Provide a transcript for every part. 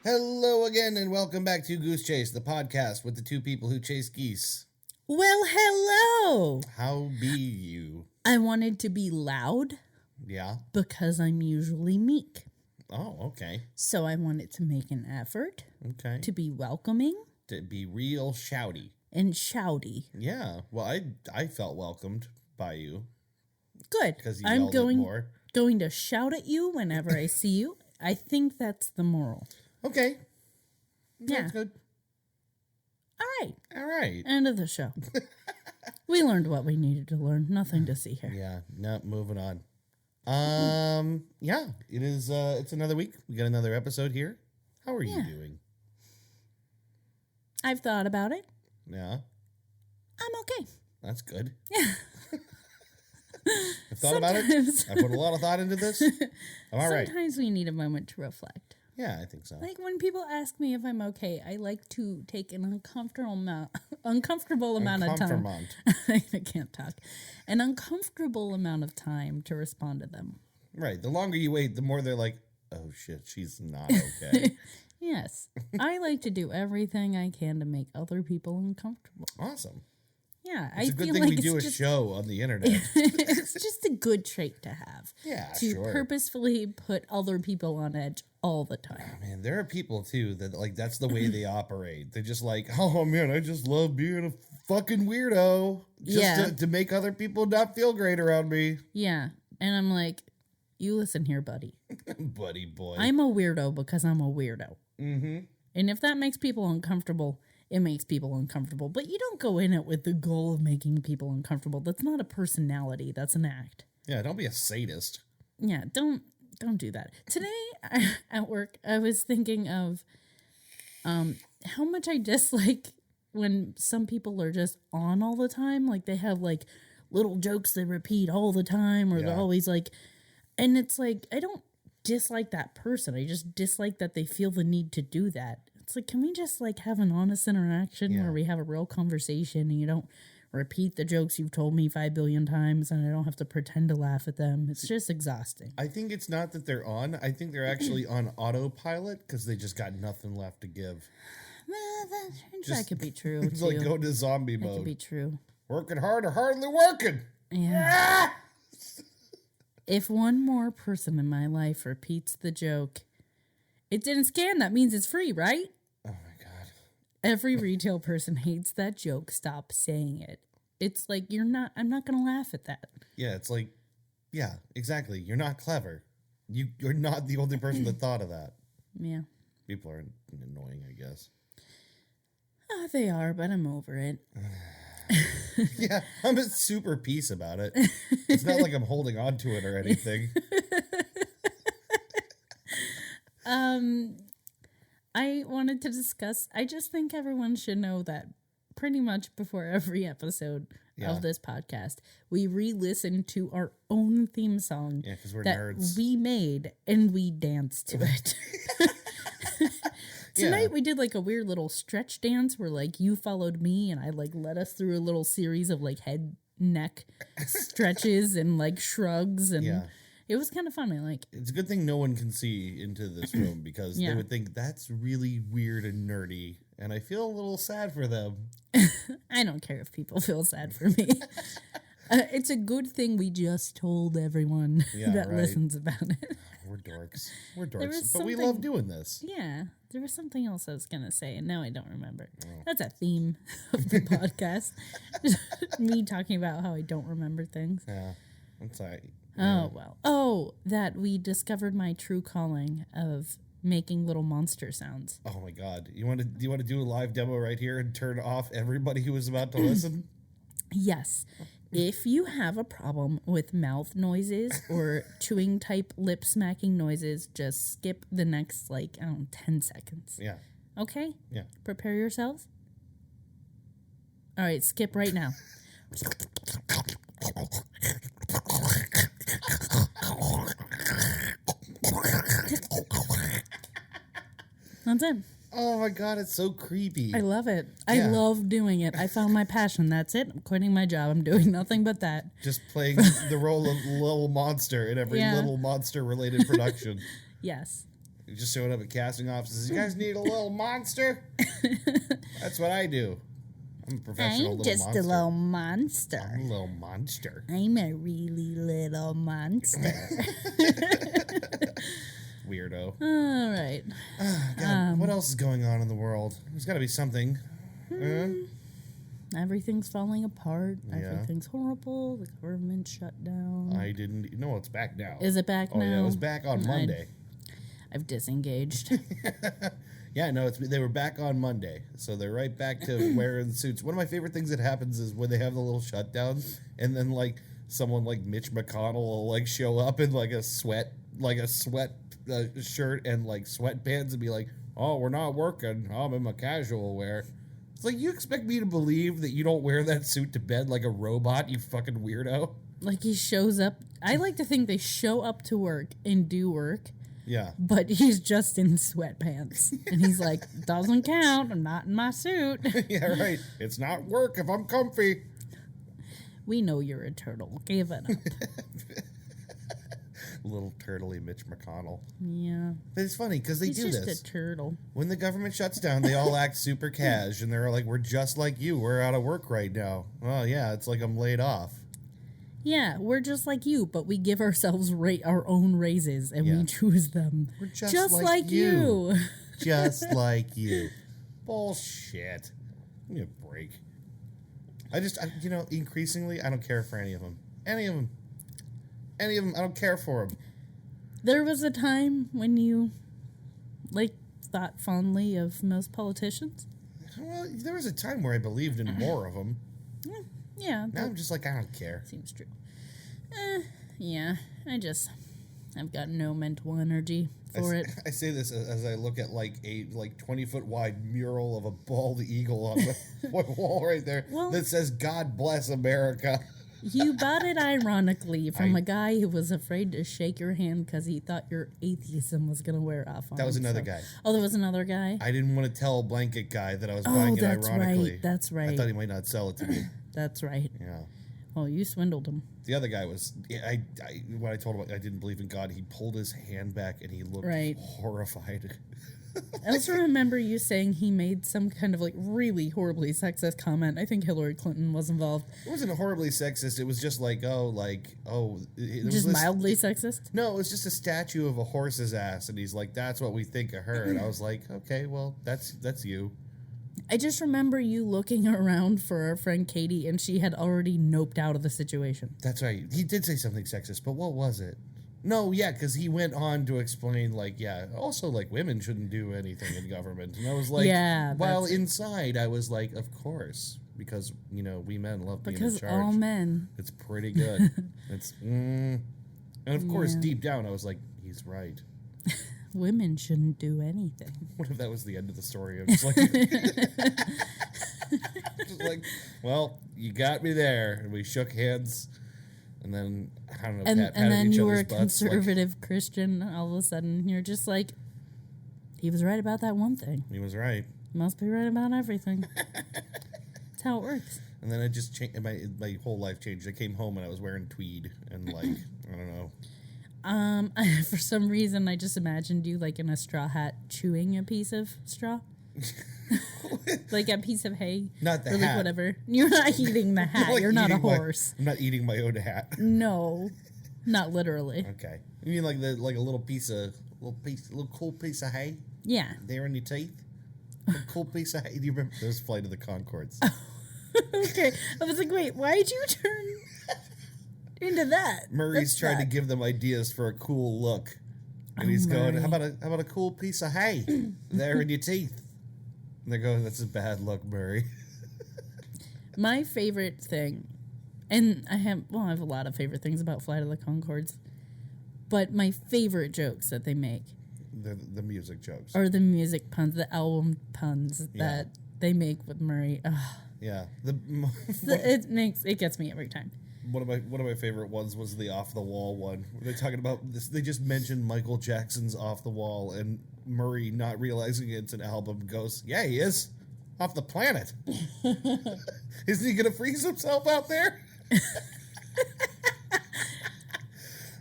Hello again, and welcome back to Goose Chase, the podcast with the two people who chase geese. Well, hello. How be you? I wanted to be loud Yeah? because I'm usually meek. Oh, okay. So I wanted to make an effort Okay. to be welcoming To be real shouty. and shouty. Yeah. Well, I felt welcomed by you. Good. Because you I'm yelled it more. going to shout at you whenever I see you. I think that's the moral. Okay. Yeah. That's good. All right. All right. End of the show. We learned what we needed to learn. Nothing to see here. Yeah. No, moving on. Yeah. It is, it's another week. We got another episode here. How are you doing? I've thought about it. Yeah. I'm okay. That's good. Yeah. I've thought about it. I put a lot of thought into this. I'm all right. Sometimes we need a moment to reflect. Yeah, I think so. Like when people ask me if I'm okay, I like to take an uncomfortable amount of time. I can't talk. An uncomfortable amount of time to respond to them. Right. The longer you wait, the more they're like, oh shit, she's not okay. Yes. I like to do everything I can to make other people uncomfortable. Awesome. Yeah, it's a good thing we do a show on the internet. It's just a good trait to have. Yeah, to purposefully put other people on edge all the time. Oh, man, there are people too that like that's the way they operate. They're just like, oh man, I just love being a fucking weirdo. Just to make other people not feel great around me. Yeah, and I'm like, you listen here, buddy. Buddy boy. I'm a weirdo because I'm a weirdo. Mm-hmm. And if that makes people uncomfortable, it makes people uncomfortable. But you don't go in it with the goal of making people uncomfortable. That's not a personality. That's an act. Yeah, don't be a sadist. Yeah, don't do that. Today at work, I was thinking of how much I dislike when some people are just on all the time. Like they have like little jokes they repeat all the time, or they're always like, and it's like, I don't dislike that person. I just dislike that they feel the need to do that. It's like, can we just like have an honest interaction where we have a real conversation and you don't repeat the jokes you've told me 5 billion times and I don't have to pretend to laugh at them? It's just exhausting. I think it's not that they're on. I think they're actually on autopilot because they just got nothing left to give. Well, that could be true. It's like go to zombie mode. That could be true. Working hard or hardly working. Yeah. If one more person in my life repeats the joke, it didn't scan, that means it's free, right? Oh my God. Every retail person hates that joke. Stop saying it. It's like, I'm not going to laugh at that. Yeah, it's like, yeah, exactly. You're not clever. You're not the only person that thought of that. Yeah. People are annoying, I guess. They are, but I'm over it. Yeah, I'm at super peace about it. It's not like I'm holding on to it or anything. I wanted to discuss, I just think everyone should know that pretty much before every episode of this podcast, we re-listen to our own theme song because we're that nerds. We made and we danced to it. Tonight we did like a weird little stretch dance where like you followed me and I like led us through a little series of like head, neck stretches and like shrugs, and it was kind of fun. It's a good thing no one can see into this room because they would think that's really weird and nerdy, and I feel a little sad for them. I don't care if people feel sad for me. It's a good thing we just told everyone that listens about it. We're dorks. But we love doing this. Yeah. There was something else I was going to say, and now I don't remember. Oh. That's a theme of the podcast. Me talking about how I don't remember things. Yeah. I'm sorry. Yeah. Oh, well. Oh, that we discovered my true calling of making little monster sounds. Oh, my God. Do you want to do a live demo right here and turn off everybody who was about to listen? Yes. If you have a problem with mouth noises or chewing type lip smacking noises, just skip the next 10 seconds. Yeah. Okay? Yeah. Prepare yourselves. All right, skip right now. That's it. Oh my God, it's so creepy. I love it. Yeah. I love doing it. I found my passion. That's it. I'm quitting my job. I'm doing nothing but that. Just playing the role of Little Monster in every Little Monster related production. Yes. Just showing up at casting offices. You guys need a little monster? That's what I do. I'm a professional little monster. I'm just a little monster. I'm a little monster. I'm a really little monster. Weirdo. All right. God, what else is going on in the world? There's got to be something. Everything's falling apart. Yeah. Everything's horrible. The government shut down. I didn't. No, it's back now. Is it back now? Oh, yeah, it was back on Monday. I've disengaged. Yeah, no, they were back on Monday, so they're right back to wearing suits. One of my favorite things that happens is when they have the little shutdowns, and then like someone like Mitch McConnell will like show up in like a sweat shirt and like sweatpants and be like, "Oh, we're not working. I'm in my casual wear." It's like, you expect me to believe that you don't wear that suit to bed like a robot, you fucking weirdo? Like he shows up. I like to think they show up to work and do work. Yeah. But he's just in sweatpants. And he's like, doesn't count. I'm not in my suit. Yeah, right. It's not work if I'm comfy. We know you're a turtle. Give it up. Little turtley Mitch McConnell. Yeah. But it's funny because he's do just this. A turtle. When the government shuts down, they all act super cash. And they're like, we're just like you. We're out of work right now. Oh, yeah. It's like I'm laid off. Yeah, we're just like you, but we give ourselves our own raises and we choose them. We're just like you. Just like you. Bullshit. Give me a break. Increasingly, I don't care for any of them. Any of them, I don't care for them. There was a time when you, thought fondly of most politicians? Well, there was a time where I believed in more of them. Yeah. Now I'm just like, I don't care. Seems true. Yeah. I've got no mental energy for it. I say this as I look at a 20-foot wide mural of a bald eagle on the wall right there that says, "God bless America." You bought it ironically from a guy who was afraid to shake your hand because he thought your atheism was going to wear off on him. That was another guy. Oh, there was another guy? I didn't want to tell Blanket Guy that I was buying it ironically. That's right. I thought he might not sell it to me. That's right. Yeah. Well, you swindled him. The other guy was, when I told him I didn't believe in God, he pulled his hand back and he looked horrified. I also remember you saying he made some kind of really horribly sexist comment. I think Hillary Clinton was involved. It wasn't horribly sexist. It was just just mildly sexist? No, it was just a statue of a horse's ass, and he's like, "That's what we think of her." And I was like, "Okay, well, that's you." I just remember you looking around for our friend Katie, and she had already noped out of the situation. That's right. He did say something sexist, but what was it? No, yeah, because he went on to explain, also, women shouldn't do anything in government. And I was like, while inside, I was like, of course, because, we men love being in charge. Because all men. It's pretty good. And of course, deep down, I was like, he's right. Women shouldn't do anything. What if that was the end of the story? I'm just like, well, you got me there. And we shook hands. And then, I don't know, and then you were a conservative Christian. All of a sudden, you're just like, he was right about that one thing. He was right. Must be right about everything. That's how it works. And then I just changed, my whole life changed. I came home and I was wearing tweed and I don't know. For some reason, I just imagined you in a straw hat chewing a piece of straw. Like a piece of hay. Not the or hat. Whatever. You're not eating the hat. You're not a horse. I'm not eating my own hat. No, not literally. Okay. You mean a little cool piece of hay? Yeah. There in your teeth? A cool piece of hay. Do you remember those Flight of the Conchords? Okay. I was like, wait, why'd you turn into that? Murray's trying to give them ideas for a cool look. And he's going, how about a cool piece of hay there in your teeth? And they're going, that's a bad look, Murray. My favorite thing, and I have a lot of favorite things about Flight of the Conchords, but my favorite jokes that they make. The music jokes. Or the music puns, the album puns that they make with Murray. Ugh. Yeah. It gets me every time. One of my favorite ones was the Off the Wall one. They're talking about this. They just mentioned Michael Jackson's Off the Wall, and Murray, not realizing it's an album, goes, "Yeah, he is off the planet. Isn't he gonna freeze himself out there?"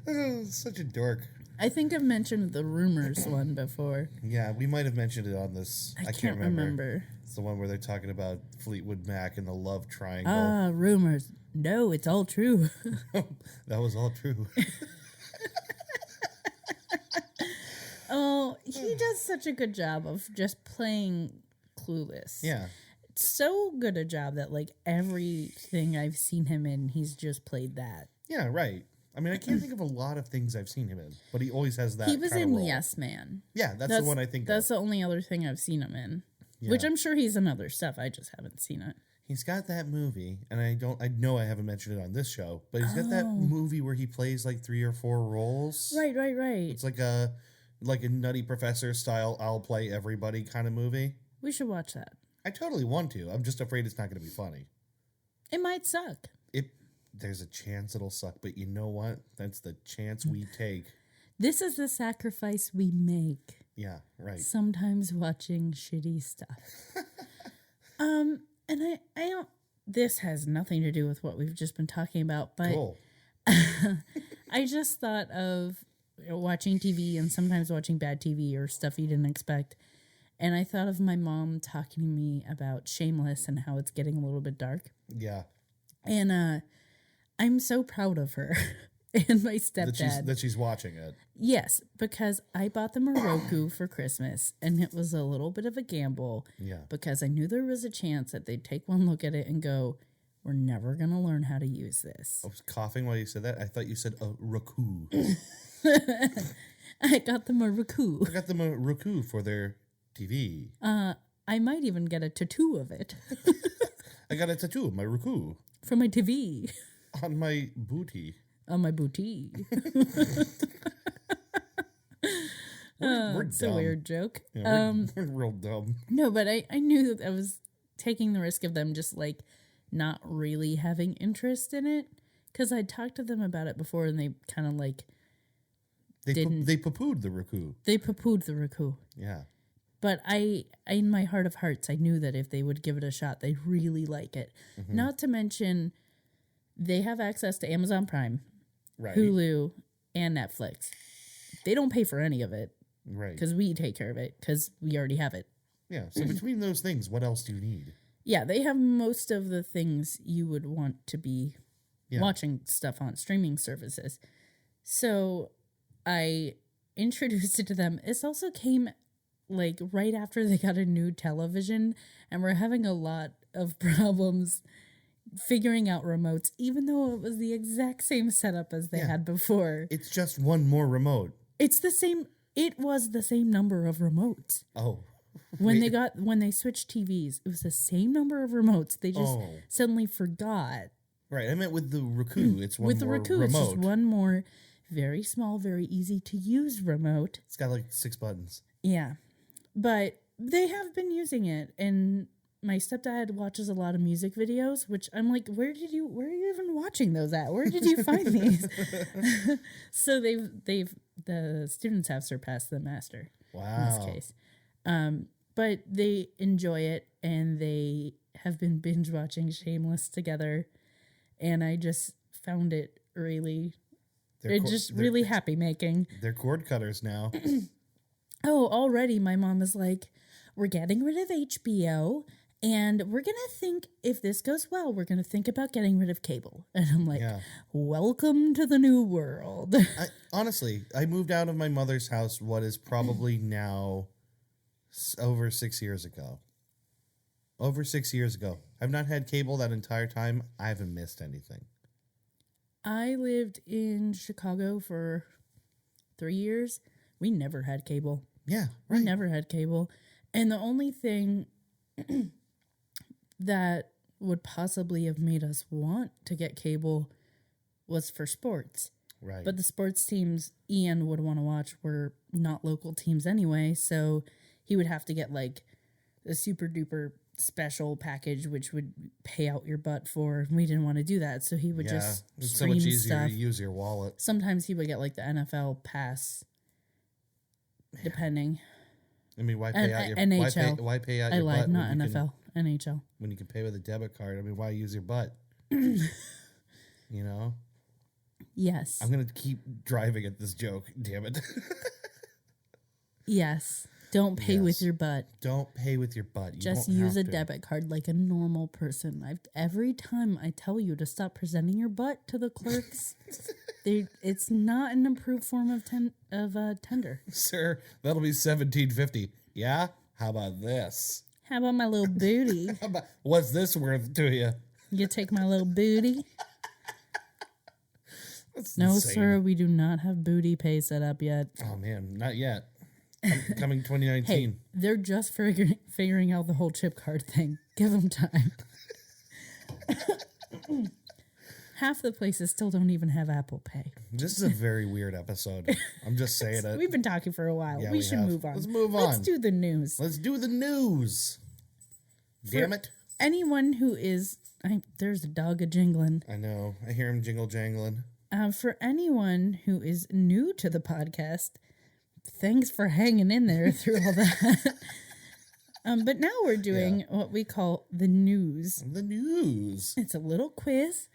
Oh, such a dork. I think I've mentioned the rumors one before. Yeah, we might have mentioned it on this. I can't remember. It's the one where they're talking about Fleetwood Mac and the love triangle. Ah, rumors. No, it's all true. That was all true. Oh, he does such a good job of just playing clueless. Yeah. So good a job that, like, everything I've seen him in, he's just played that. Yeah, right. I mean, I can't think of a lot of things I've seen him in, but he always has that. He was kind in of role. Yes Man. Yeah, that's the one I think That's of. the only other thing I've seen him in. Yeah. Which I'm sure he's in other stuff. I just haven't seen it. He's got that movie, and I know I haven't mentioned it on this show, but he's got that movie where he plays like 3 or 4 roles. Right. It's like a Nutty Professor style, I'll play everybody kind of movie. We should watch that. I totally want to. I'm just afraid it's not going to be funny. It might suck. There's a chance it'll suck, but you know what? That's the chance we take. This is the sacrifice we make. Yeah, right. Sometimes watching shitty stuff. And I don't. This has nothing to do with what we've just been talking about, but Cool. I just thought of watching TV and sometimes watching bad TV or stuff you didn't expect. And I thought of my mom talking to me about Shameless and how it's getting a little bit dark. Yeah. And I'm so proud of her and my stepdad. That she's watching it. Yes, because I bought them a Roku for Christmas, and it was a little bit of a gamble. Yeah. Because I knew there was a chance that they'd take one look at it and go, we're never going to learn how to use this. I was coughing while you said that. I thought you said a Roku. I got them a Roku. I got them a Roku for their TV. I might even get a tattoo of it. I got a tattoo of my Roku. For my TV. On my booty. On my booty. We're It's dumb. a weird joke. Yeah, we're real dumb. No, but I knew that I was taking the risk of them just like not really having interest in it. Because I talked to them about it before and they kind of like They didn't. they poo-pooed the Roku. They poo-pooed the Roku. Yeah. But I, in my heart of hearts, I knew that if they would give it a shot, they'd really like it. Mm-hmm. Not to mention, they have access to Amazon Prime, Right. Hulu, and Netflix. They don't pay for any of it Right. because we take care of it because we already have it. Yeah. So between those things, what else do you need? Yeah, they have most of the things you would want to be watching stuff on streaming services. So I introduced it to them. This also came like right after they got a new television, and we're having a lot of problems figuring out remotes, even though it was the exact same setup as they had before. It's just one more remote. It's the same. It was the same number of remotes. Oh. When they switched TVs, it was the same number of remotes. They just suddenly forgot. Right. I meant with the Roku, it's one With the more Roku, remote. it's just one more very small, very easy to use remote. It's got like 6 buttons. Yeah. But they have been using it, and my stepdad watches a lot of music videos, which I'm like, where are you even watching those at? Where did you find these? So the students have surpassed the master in this case. But they enjoy it, and they have been binge watching Shameless together, and I just found it really, really happy making. They're cord cutters now. Oh, already my mom is like, we're getting rid of HBO, and we're going to think, if this goes well, we're going to think about getting rid of cable. And I'm like, welcome to the new world. Honestly, I moved out of my mother's house, what is probably now over 6 years ago. Over 6 years ago. I've not had cable that entire time. I haven't missed anything. I lived in Chicago for 3 years. We never had cable. Yeah, right. We never had cable. And the only thing that would possibly have made us want to get cable was for sports. Right. But the sports teams Ian would want to watch were not local teams anyway, so he would have to get like a super duper special package, which would pay out your butt for. We didn't want to do that, so he would just it's so stream much easier stuff. to use your wallet. Sometimes he would get like the NFL pass, depending. I mean, why pay out your NHL. Why pay out I your lied, butt not when you NFL, NHL. when you can pay with a debit card? I mean, why use your butt? You know? Yes. I'm going to keep driving at this joke. Damn it. Yes. Don't pay with your butt. Don't pay with your butt. You Just don't use a have to. debit card like a normal person. Every time I tell you to stop presenting your butt to the clerks, it's not an approved form of tender. Sir, that'll be $17.50. Yeah? How about this? How about my little booty? What's this worth to you? You take my little booty? That's No, insane. sir, we do not have booty pay set up yet. Oh, man. Not yet. Coming 2019. Hey, they're just figuring out the whole chip card thing. Give them time. Half the places still don't even have Apple Pay. This is a very weird episode. I'm just saying it. We've been talking for a while. Yeah, we should have. move on. Let's move on. Let's do the news. Let's do the news. Damn it. Anyone who is... there's a dog a-jingling. I know. I hear him jingle jangling. For anyone who is new to the podcast, thanks for hanging in there through all that. But now we're doing what we call the news. The news. It's a little quiz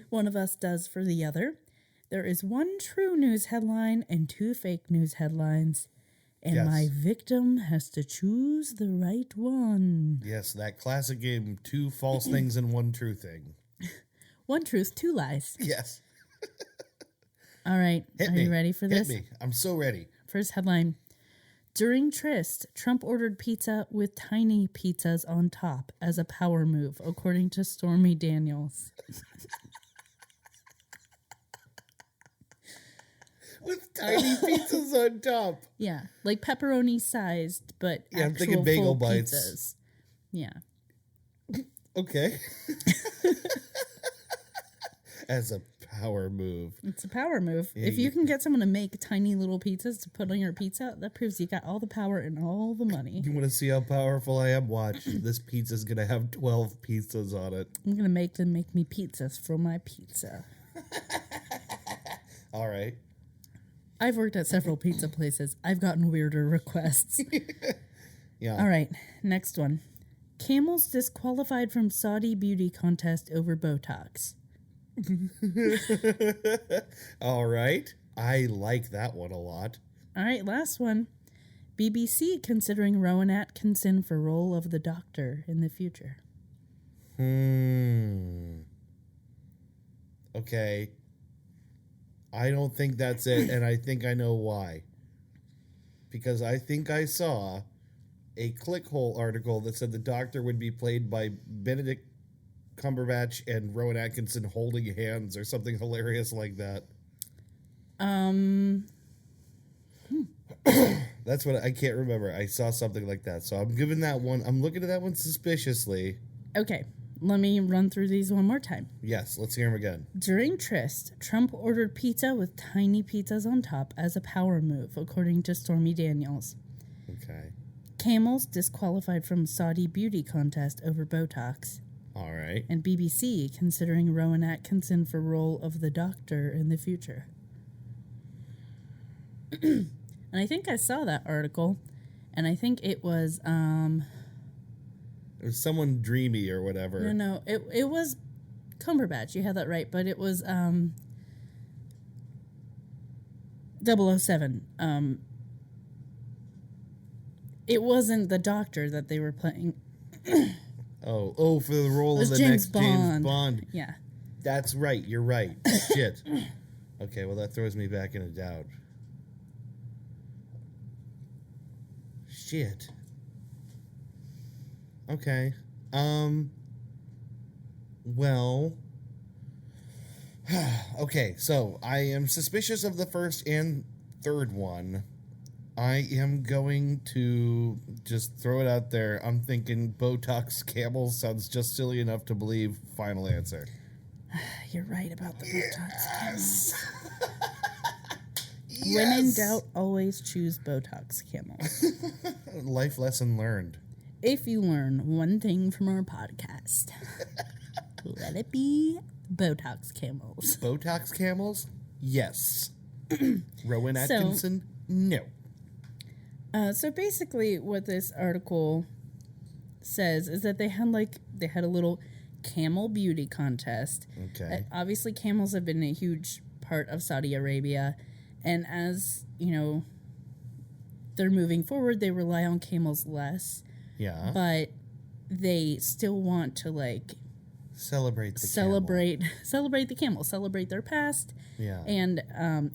one of us does for the other. There is one true news headline and two fake news headlines. And my victim has to choose the right one. Yes, that classic game, 2 false things and 1 true thing. One truth, 2 lies. Yes. All right. Are you ready for this? Hit me. I'm so ready. First headline. During Tryst, Trump ordered pizza with tiny pizzas on top as a power move, according to Stormy Daniels. With tiny pizzas on top. Yeah, like pepperoni sized, but Yeah, I'm actual thinking bagel full bites. pizzas. Yeah. Okay. As a power move. It's a power move. Yeah, If you can get someone to make tiny little pizzas to put on your pizza, that proves you got all the power and all the money. You want to see how powerful I am? Watch. This pizza's going to have 12 pizzas on it. I'm going to make them make me pizzas for my pizza. All right. I've worked at several pizza places. I've gotten weirder requests. Yeah. All right, next one. Camels disqualified from Saudi beauty contest over Botox. All right. I like that one a lot. All right, last one. BBC considering Rowan Atkinson for role of the Doctor in the future. Okay. I don't think that's it, and I think I know why. Because I think I saw a clickhole article that said the Doctor would be played by Benedict Cumberbatch and Rowan Atkinson holding hands or something hilarious like that. That's what I can't remember. I saw something like that. So I'm giving that one. I'm looking at that one suspiciously. Okay, let me run through these one more time. Yes, let's hear them again. During Tryst, Trump ordered pizza with tiny pizzas on top as a power move, according to Stormy Daniels. Okay. Camels disqualified from Saudi beauty contest over Botox. All right. And BBC considering Rowan Atkinson for role of the Doctor in the future. And I think I saw that article, and I think it was It was someone dreamy or whatever. no, it was Cumberbatch. You had that right, but it was 007. It wasn't the Doctor that they were playing. Oh, for the role It of was the James next James Bond. Bond. Yeah. That's right. You're right. Shit. Okay, well, that throws me back into doubt. Shit. Okay. Well. Okay, so I am suspicious of the first and third one. I am going to just throw it out there. I'm thinking Botox camels sounds just silly enough to believe. Final answer. You're right about the Botox camels. Yes! When in doubt, always choose Botox camels. Life lesson learned. If you learn one thing from our podcast, let it be Botox camels. Botox camels? Yes. Rowan Atkinson? No. So basically what this article says is that they had a little camel beauty contest. Okay. Obviously camels have been a huge part of Saudi Arabia. And as, they're moving forward, they rely on camels less. Yeah. But they still want to, celebrate the camel, celebrate their past. Yeah. And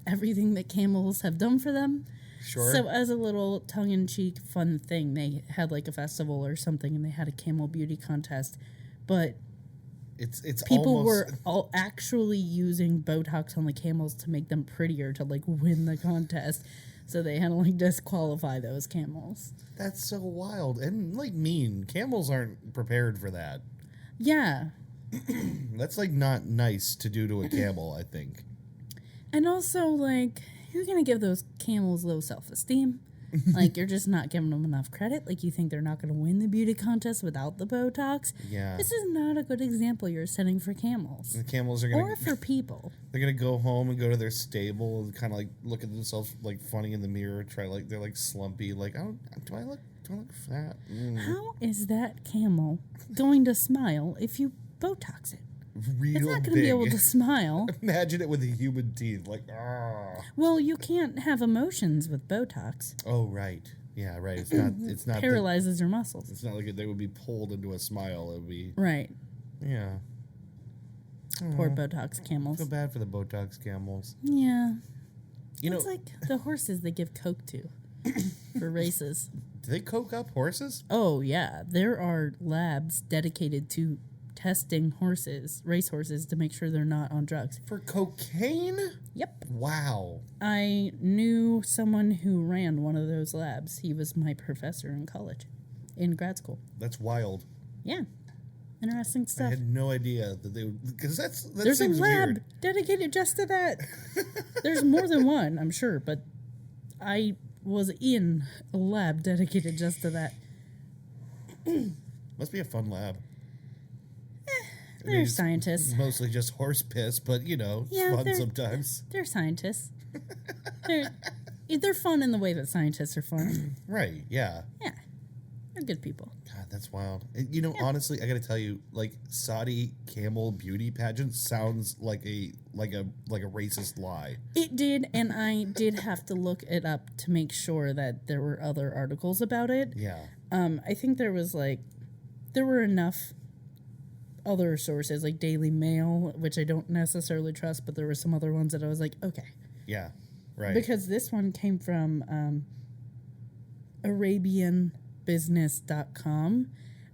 everything that camels have done for them. Sure. So as a little tongue-in-cheek fun thing, they had a festival or something, and they had a camel beauty contest. But it's people almost... were all actually using Botox on the camels to make them prettier to win the contest. So they had to disqualify those camels. That's so wild and mean. Camels aren't prepared for that. Yeah. That's not nice to do to a camel, I think. And also you're going to give those camels low self-esteem. You're just not giving them enough credit. You think they're not going to win the beauty contest without the Botox. Yeah. This is not a good example you're setting for camels. The camels are going to... Or for people. They're going to go home and go to their stable and kind of look at themselves funny in the mirror. Try they're slumpy. Oh, do I look fat? How is that camel going to smile if you Botox it? Real it's not going to big. be able to smile. Imagine it with the human teeth. Well, you can't have emotions with Botox. Oh, right. Yeah, right. It's not paralyzes your muscles. It's not they would be pulled into a smile. It would be... Right. Yeah. Poor Botox camels. I feel bad for the Botox camels. Yeah. It's like the horses they give Coke to for races. Do they coke up horses? Oh, yeah. There are labs dedicated to testing race horses, to make sure they're not on drugs. For cocaine? Yep. Wow. I knew someone who ran one of those labs. He was my professor in college, in grad school. That's wild. Yeah. Interesting stuff. I had no idea that they would... Because that There's seems a lab weird. dedicated just to that. There's more than one, I'm sure, but I was in a lab dedicated just to that. Must be a fun lab. They're scientists. Mostly just horse piss, but, fun sometimes. They're scientists. They're fun in the way that scientists are fun. Right, yeah. Yeah. They're good people. God, that's wild. Honestly, I got to tell you, Saudi camel beauty pageant sounds like a racist lie. It did, and I did have to look it up to make sure that there were other articles about it. Yeah. I think there were enough other sources, like Daily Mail, which I don't necessarily trust, but there were some other ones that I was like, okay. Yeah, right. Because this one came from ArabianBusiness.com,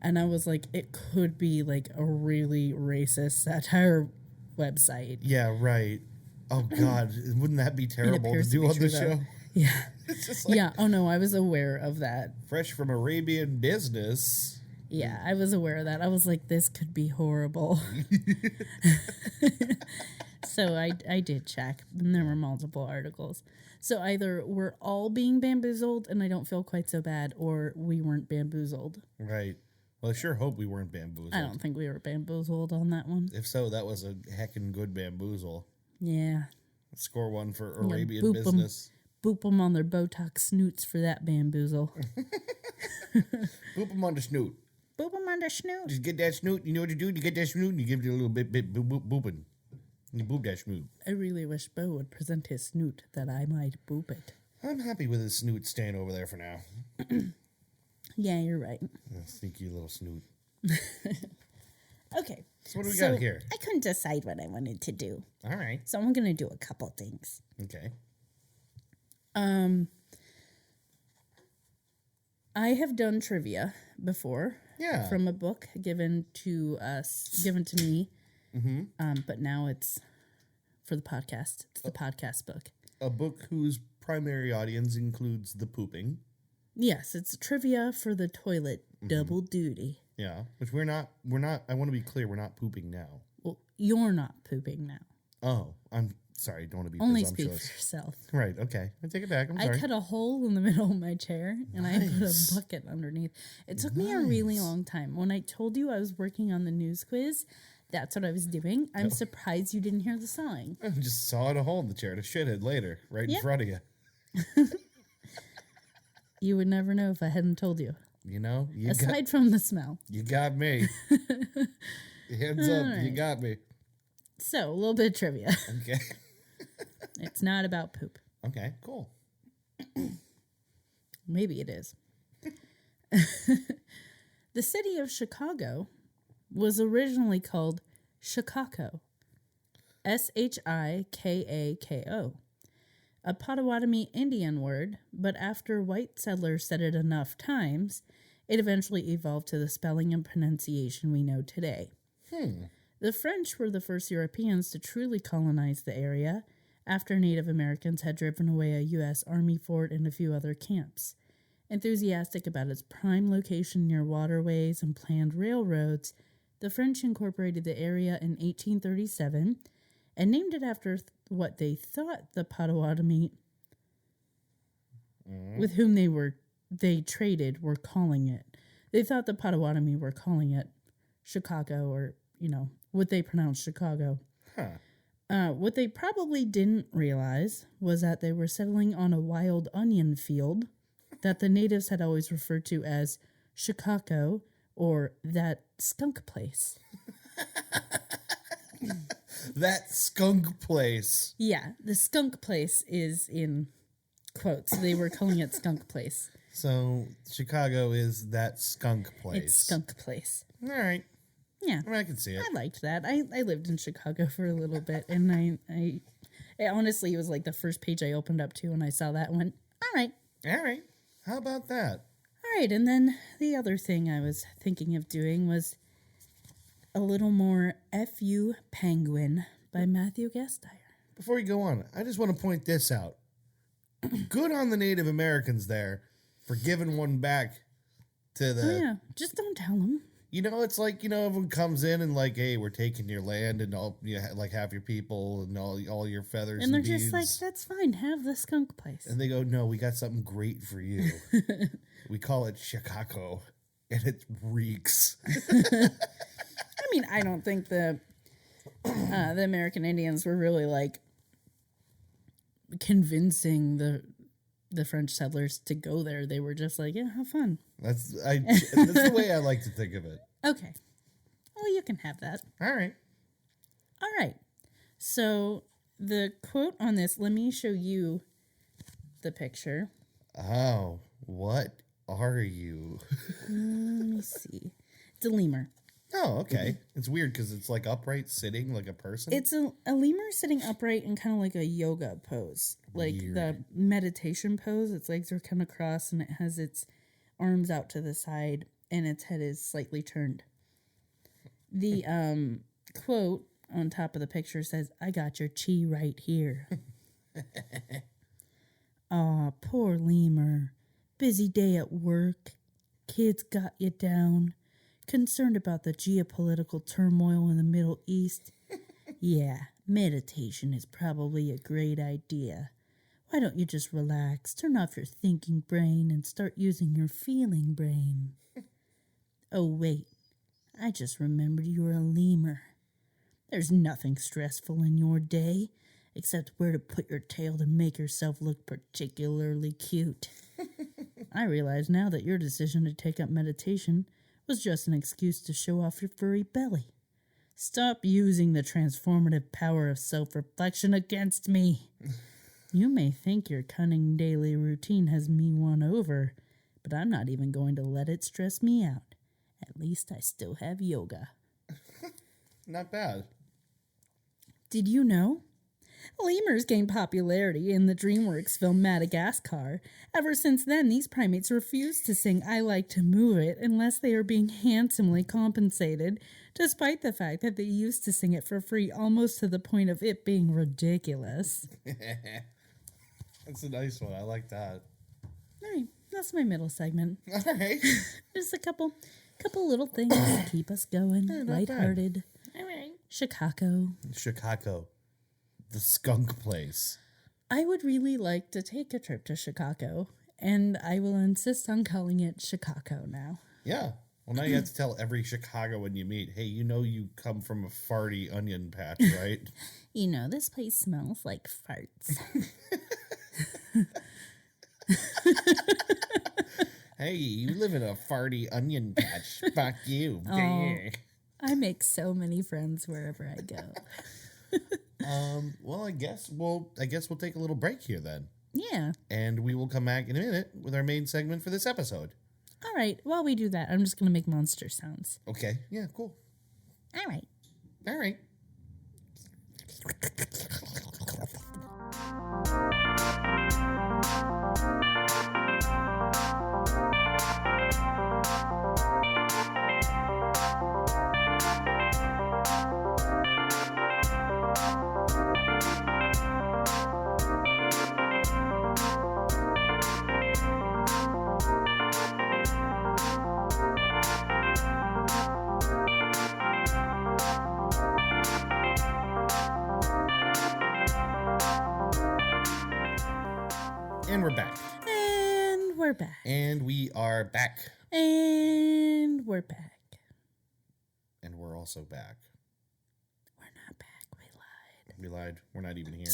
and I was like, it could be a really racist satire website. Yeah, right. Oh, God. Wouldn't that be terrible to do on the show? Yeah. It's just yeah. Oh, no, I was aware of that. Fresh from Arabian Business. Yeah, I was aware of that. I was like, this could be horrible. So I did check, and there were multiple articles. So either we're all being bamboozled, and I don't feel quite so bad, or we weren't bamboozled. Right. Well, I sure hope we weren't bamboozled. I don't think we were bamboozled on that one. If so, that was a heckin' good bamboozle. Yeah. Score one for Arabian boop Business. Boop them on their Botox snoots for that bamboozle. Boop them on the snoot. Boop them on the snoot. Just get that snoot. You know what you do? You get that snoot and you give it a little bit booping. You boop that snoot. I really wish Bo would present his snoot that I might boop it. I'm happy with his snoot staying over there for now. Yeah, you're right. Sneaky little snoot. Okay. So what do we got here? I couldn't decide what I wanted to do. All right. So I'm going to do a couple things. Okay. I have done trivia before. Yeah. From a book given to me. Mm-hmm. But now it's for the podcast. It's the podcast book. A book whose primary audience includes the pooping. Yes, it's trivia for the toilet, double duty. Yeah, which we're not, I want to be clear, we're not pooping now. Well, you're not pooping now. Oh, I'm sorry, don't want to be Only presumptuous. speak for yourself. Right, okay. I take it back, I'm sorry. I cut a hole in the middle of my chair, and I put a bucket underneath. It took me a really long time. When I told you I was working on the news quiz, that's what I was doing. I'm surprised you didn't hear the sawing. I just sawed a hole in the chair to shit it later, right in front of you. You would never know if I hadn't told you. You know? Aside from the smell. You got me. Hands up, right. you got me. So, a little bit of trivia. Okay. It's not about poop. Okay, cool. Maybe it is. The city of Chicago was originally called Shikako, Shikako, a Potawatomi Indian word, but after white settlers said it enough times, it eventually evolved to the spelling and pronunciation we know today. The French were the first Europeans to truly colonize the area after Native Americans had driven away a U.S. Army fort and a few other camps. Enthusiastic about its prime location near waterways and planned railroads, the French incorporated the area in 1837 and named it after what they thought the Potawatomi with whom they traded were calling it. They thought the Potawatomi were calling it Chicago, or, what they pronounced Chicago. What they probably didn't realize was that they were settling on a wild onion field that the natives had always referred to as Chicago, or that skunk place. That skunk place. Yeah, the skunk place is in quotes. They were calling it skunk place. So Chicago is that skunk place. It's skunk place. All right. Yeah. I can see it. I liked that. I lived in Chicago for a little bit, and it honestly, it was like the first page I opened up to, and I saw that and went, all right. All right. How about that? All right, and then the other thing I was thinking of doing was a little more F.U. Penguin by Matthew Gestire. Before you go on, I just want to point this out. Good on the Native Americans there for giving one back to the... Oh, yeah. Just don't tell them. It's like, everyone comes in and like, hey, we're taking your land and all, half your people and all your feathers and they're beads. just like, that's fine, have the skunk place. And they go, no, we got something great for you. We call it Chicago, and it reeks. I mean, I don't think the American Indians were really like convincing the French settlers to go there. They were just like, yeah, have fun. That's the way I like to think of it. Okay. Well, you can have that. All right. All right. So the quote on this, let me show you the picture. Oh, what are you? Let me see. It's a lemur. Oh, okay. It's weird because it's like upright sitting like a person. It's a lemur sitting upright in kind of like a yoga pose. Like Weird. the meditation pose. Its legs are kind of crossed and it has its arms out to the side and its head is slightly turned. The quote on top of the picture says, I got your chi right here. Aw, poor lemur. Busy day at work. Kids got you down. Concerned about the geopolitical turmoil in the Middle East? Yeah, meditation is probably a great idea. Why don't you just relax, turn off your thinking brain, and start using your feeling brain? Oh, wait. I just remembered you're a lemur. There's nothing stressful in your day, except where to put your tail to make yourself look particularly cute. I realize now that your decision to take up meditation was just an excuse to show off your furry belly. Stop using the transformative power of self-reflection against me. You may think your cunning daily routine has me won over, but I'm not even going to let it stress me out. At least I still have yoga. Not bad. Did you know? Lemurs gained popularity in the DreamWorks film Madagascar. Ever since then, these primates refuse to sing I Like to Move It unless they are being handsomely compensated, despite the fact that they used to sing it for free almost to the point of it being ridiculous. That's a nice one. I like that. All right, that's my middle segment. All right. Just a couple little things to keep us going, not lighthearted. All right. Chicago. The skunk place. I would really like to take a trip to Chicago, and I will insist on calling it Chicago now. Yeah. Well, now you have to tell every Chicagoan you meet, hey, you come from a farty onion patch, right? This place smells like farts. Hey, you live in a farty onion patch. Fuck you. Oh, I make so many friends wherever I go. Well, I guess we'll take a little break here then. Yeah. And we will come back in a minute with our main segment for this episode. All right. While we do that, I'm just going to make monster sounds. Okay. Yeah, cool. All right. All right. And we're back. And we're back. And we are back. And we're back. And we're also back. We're not back. We lied. We lied. We're not even here.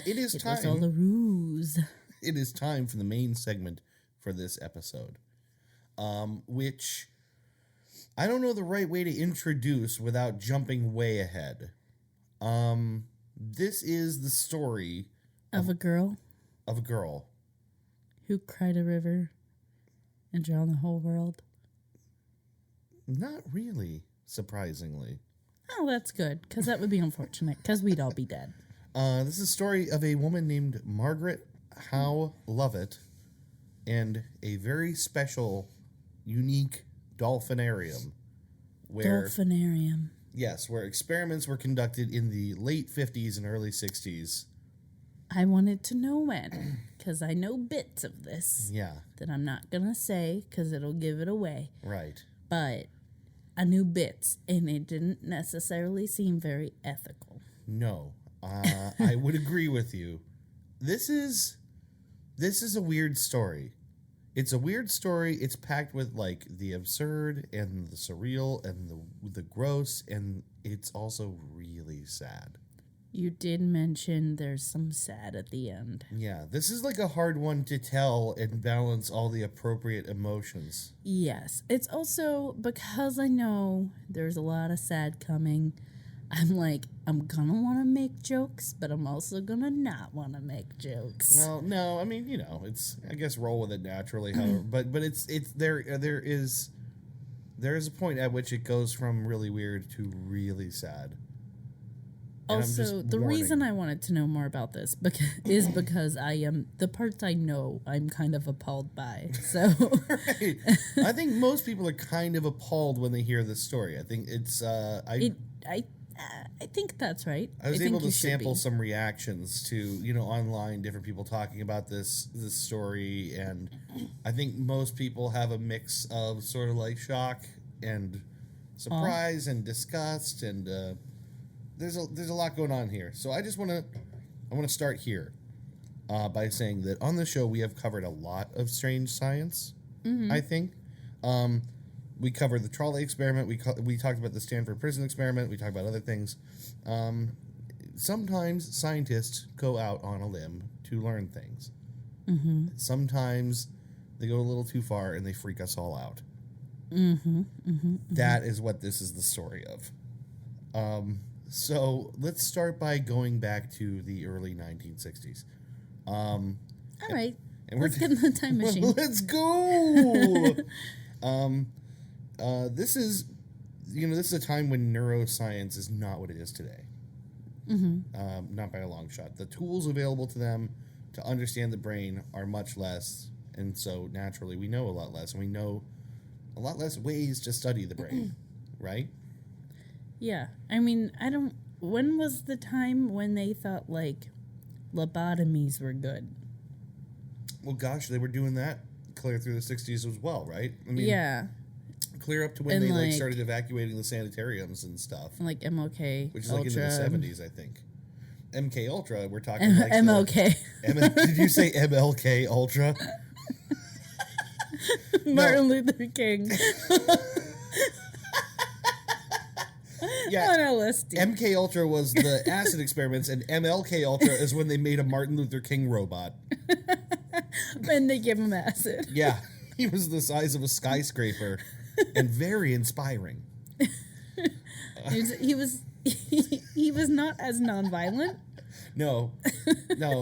It is It time. was all a ruse. It is time for the main segment for this episode. Which I don't know the right way to introduce without jumping way ahead. This is the story Of a girl of a girl. who cried a river and drowned the whole world. Not really, surprisingly. Oh, that's good, because that would be unfortunate, because we'd all be dead. This is a story of a woman named Margaret Howe Lovett and a very special, unique dolphinarium. Dolphinarium. Yes, where experiments were conducted in the late 50s and early 60s. I wanted to know when, because I know bits of this Yeah, that I'm not going to say, because it'll give it away. right. But I knew bits, and it didn't necessarily seem very ethical. No, I would agree with you. This is a weird story. It's a weird story. It's packed with like the absurd and the surreal and the gross, and it's also really sad. You did mention there's some sad at the end. Yeah, this is like a hard one to tell and balance all the appropriate emotions. Yes. It's also because I know there's a lot of sad coming. I'm like, I'm gonna want to make jokes, but I'm also gonna not want to make jokes. Well, no, I mean, it's, I guess, roll with it naturally. However, but it's there is a point at which it goes from really weird to really sad. And Also, the reason I wanted to know more about this is because I am the parts I know I'm kind of appalled by. So Right. I think most people are kind of appalled when they hear this story. I think it's I think that's right. I was think able to you should sample be. some reactions to, online, different people talking about this story, and I think most people have a mix of sort of like shock and surprise and disgust, and there's a lot going on here. So I want to start here by saying that on the show we have covered a lot of strange science. I think. We covered the trolley experiment. We talked about the Stanford prison experiment. We talked about other things. Sometimes scientists go out on a limb to learn things. Mm-hmm. Sometimes they go a little too far and they freak us all out. Mm-hmm. Mm-hmm. That is what this is the story of. So let's start by going back to the early 1960s. All right. And let's get in the time machine. Let's go! This is a time when neuroscience is not what it is today. Mm-hmm. Not by a long shot. The tools available to them to understand the brain are much less, and so naturally we know a lot less, and we know a lot less ways to study the brain, right? Yeah. I mean, when was the time when they thought, like, lobotomies were good? Well, gosh, they were doing that clear through the 60s as well, right? I mean, yeah. Clear up to when And they started evacuating the sanitariums and stuff. Like MLK Which is Ultra. like into the 70s, I think. MK Ultra, we're talking like... MLK. Did you say MLK Ultra? Martin Luther King. Yeah. On our list. MK Ultra was the acid experiments, and MLK Ultra is when they made a Martin Luther King robot. And they give him acid. Yeah. He was the size of a skyscraper and very inspiring. He was He was not as nonviolent. No.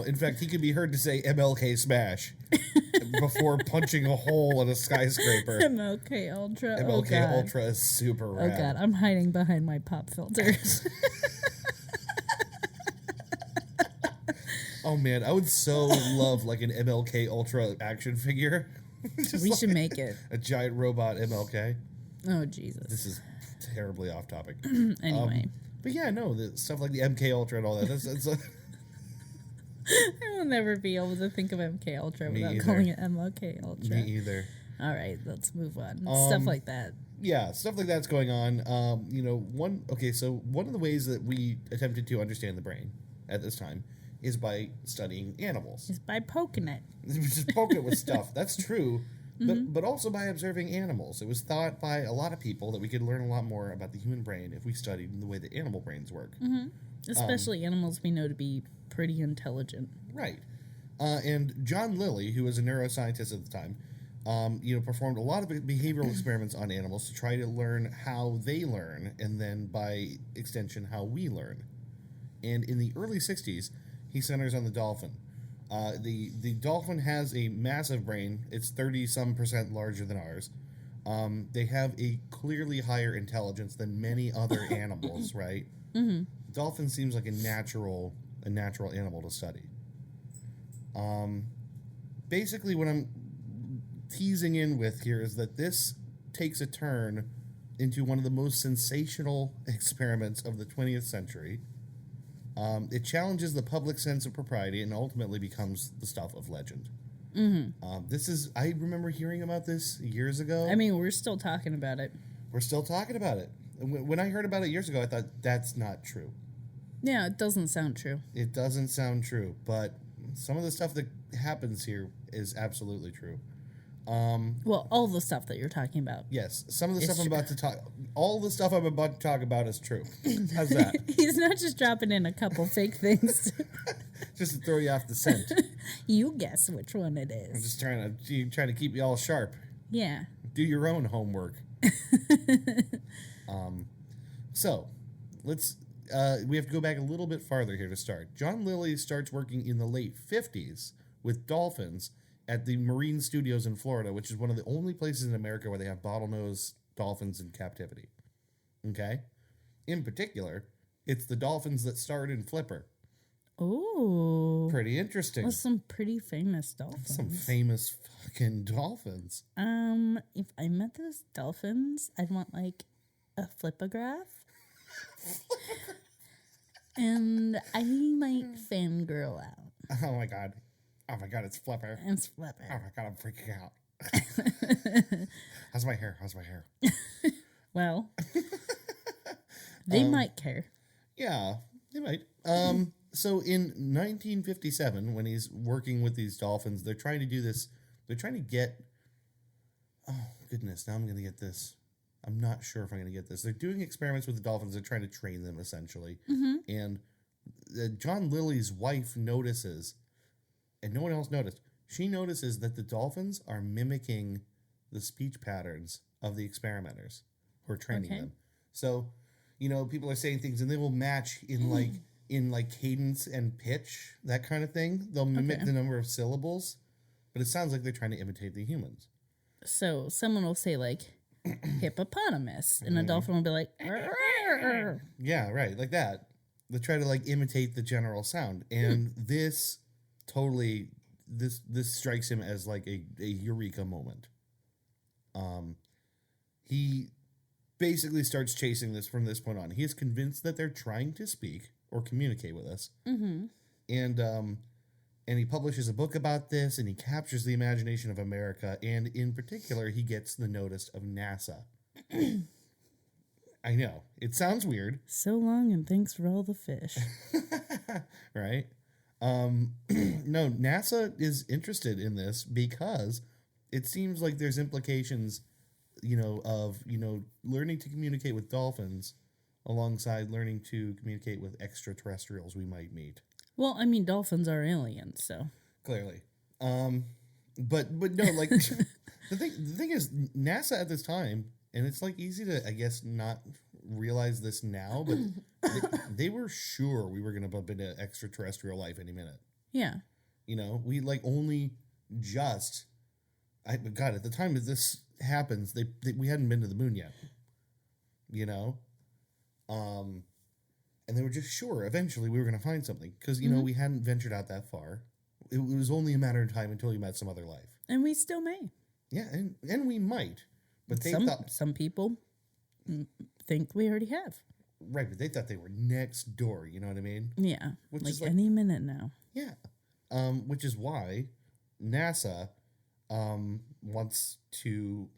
In fact, he could be heard to say MLK smash before punching a hole in a skyscraper. MLK Ultra. MLK Ultra is super rad. Oh god, I'm hiding behind my pop filters. Oh man, I would so love like an MLK Ultra action figure. We should make it. A giant robot MLK. Oh Jesus. This is terribly off topic. Anyway. But yeah, no, the stuff like the MK Ultra and all that. That's I will never be able to think of MK Ultra without calling it MLK Ultra. Me either. All right, let's move on. Stuff like that. Yeah, stuff like that's going on. One of the ways that we attempted to understand the brain at this time is by studying animals. Is by poking it. Just poke it with stuff. That's true. But also by observing animals. It was thought by a lot of people that we could learn a lot more about the human brain if we studied the way that animal brains work. Mm-hmm. Especially animals we know to be pretty intelligent. Right. And John Lilly, who was a neuroscientist at the time, performed a lot of behavioral experiments on animals to try to learn how they learn, and then by extension, how we learn. And in the early 60s, he centers on the dolphin. The dolphin has a massive brain. It's 30-some% larger than ours. They have a clearly higher intelligence than many other animals, right? Mm-hmm. Dolphin seems like a natural animal to study. Basically, what I'm teasing in with here is that this takes a turn into one of the most sensational experiments of the 20th century. It challenges the public sense of propriety and ultimately becomes the stuff of legend. Mm-hmm. I remember hearing about this years ago. I mean, we're still talking about it. We're still talking about it. When I heard about it years ago, I thought, that's not true. Yeah, it doesn't sound true. It doesn't sound true, but some of the stuff that happens here is absolutely true. Well, all the stuff that you're talking about. Yes, some of the stuff I'm about to talk... All the stuff I'm about to talk about is true. How's that? He's not just dropping in a couple fake things. Just to throw you off the scent. You guess which one it is. I'm just trying to keep you all sharp. Yeah. Do your own homework. So, let's... we have to go back a little bit farther here to start. John Lilly starts working in the late 50s with dolphins at the Marine Studios in Florida, which is one of the only places in America where they have bottlenose dolphins in captivity. Okay? In particular, it's the dolphins that starred in Flipper. Oh. Pretty interesting. Well, some pretty famous dolphins. Some famous fucking dolphins. If I met those dolphins, I'd want like a flipograph. And I might fangirl out. Oh my god, it's Flipper. It's Flipper. Oh my god, I'm freaking out. How's my hair? Well, they might care. Yeah, they might. So in 1957, when he's working with these dolphins, they're trying to do this. They're trying to get... Oh, goodness, now I'm going to get this. I'm not sure if I'm going to get this. They're doing experiments with the dolphins. They're trying to train them, essentially. Mm-hmm. And John Lilly's wife notices, and no one else noticed, she notices that the dolphins are mimicking the speech patterns of the experimenters who are training them. So, people are saying things, and they will match in cadence and pitch, that kind of thing. They'll mimic the number of syllables, but it sounds like they're trying to imitate the humans. So someone will say like hippopotamus, and a dolphin will be like, "Arr." Yeah, right, like that. They try to imitate the general sound, and this strikes him as like a eureka moment. He basically starts chasing this from this point on. He is convinced that they're trying to speak or communicate with us. Mm-hmm. And he publishes a book about this, and he captures the imagination of America, and in particular, he gets the notice of NASA. I know. It sounds weird. So long, and thanks for all the fish. Right? No, NASA is interested in this because it seems like there's implications, of learning to communicate with dolphins alongside learning to communicate with extraterrestrials we might meet. Well, I mean, dolphins are aliens, so clearly. But no, like the thing is, NASA at this time, and it's easy to, I guess, not realize this now, but they were sure we were going to bump into extraterrestrial life any minute. Yeah. You know, we like only just, God, at the time that this happens, we hadn't been to the moon yet. You know? And they were just sure eventually we were going to find something because, you know, we hadn't ventured out that far. It was only a matter of time until you met some other life. And we still may. Yeah, and we might. But they thought... Some people think we already have. Right, but they thought they were next door, you know what I mean? Yeah, Which like is like any minute now. Yeah. Which is why NASA wants to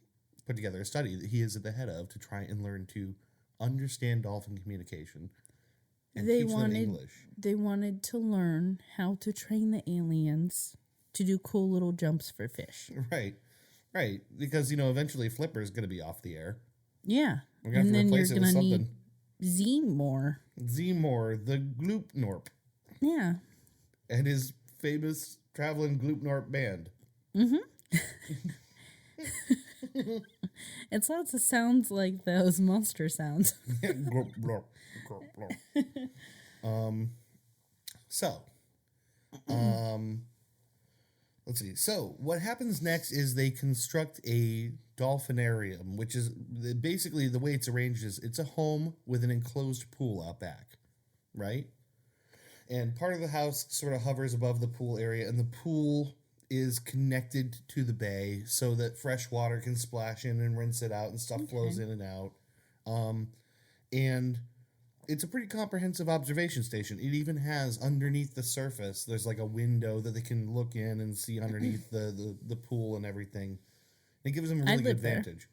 put together a study that he is at the head of to try and learn to understand dolphin communication and teach them English. They wanted to learn how to train the aliens to do cool little jumps for fish. Right. Because, you know, eventually Flipper's going to be off the air. Yeah. We're going to have to replace it with something. Zemore, the Gloopnorp. Yeah. And his famous traveling Gloopnorp band. It sounds like those monster sounds. Let's see. So what happens next is they construct a dolphinarium, which is basically the way it's arranged is it's a home with an enclosed pool out back, right? And part of the house sort of hovers above the pool area, and the pool is connected to the bay so that fresh water can splash in and rinse it out and stuff flows in and out. And it's a pretty comprehensive observation station. It even has underneath the surface, there's like a window that they can look in and see underneath the pool and everything. It gives them a really good vantage.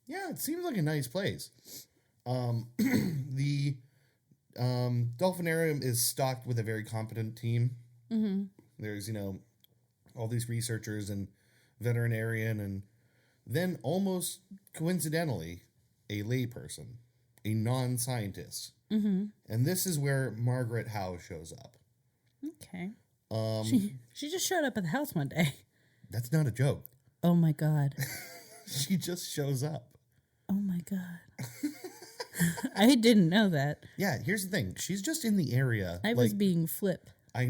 Yeah, it seems like a nice place. The Dolphinarium is stocked with a very competent team. Mm-hmm. There's, you know, all these researchers and veterinarian, and then almost coincidentally, a layperson, a non-scientist. Mm-hmm. And this is where Margaret Howe shows up. Okay. She just showed up at the house one day. That's not a joke. Oh my God. She just shows up. Oh my God. I didn't know that. Yeah, here's the thing. She's just in the area. I was being flip. All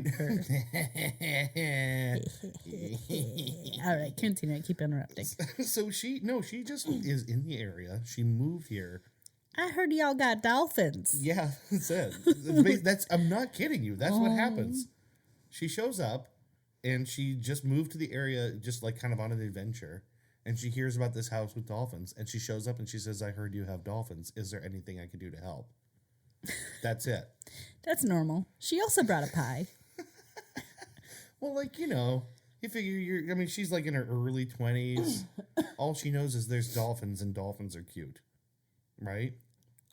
right, continue. Keep interrupting. So she just is in the area. She moved here. I heard y'all got dolphins. Yeah, that's it. I'm not kidding you. That's what happens. She shows up, and she just moved to the area, just like kind of on an adventure. And she hears about this house with dolphins, and she shows up and she says, "I heard you have dolphins. Is there anything I could do to help?" That's it. That's normal. She also brought a pie. Well, like, you know, you figure she's like in her early 20s. All she knows is there's dolphins, and dolphins are cute. Right?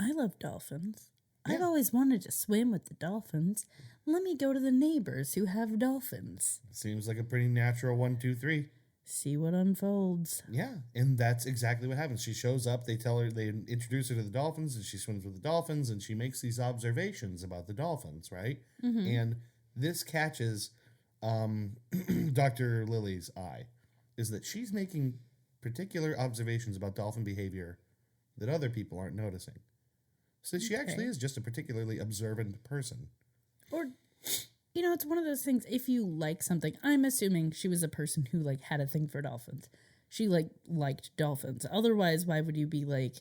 I love dolphins. Yeah. I've always wanted to swim with the dolphins. Let me go to the neighbors who have dolphins. Seems like a pretty natural 1, 2, 3. See what unfolds. Yeah, and that's exactly what happens. She shows up, they introduce her to the dolphins, and she swims with the dolphins, and she makes these observations about the dolphins, right? Mm-hmm. And this catches Dr. Lily's eye, is that she's making particular observations about dolphin behavior that other people aren't noticing. So she actually is just a particularly observant person. Or, you know, it's one of those things, if you like something, I'm assuming she was a person who, like, had a thing for dolphins. She, like, liked dolphins. Otherwise, why would you be like,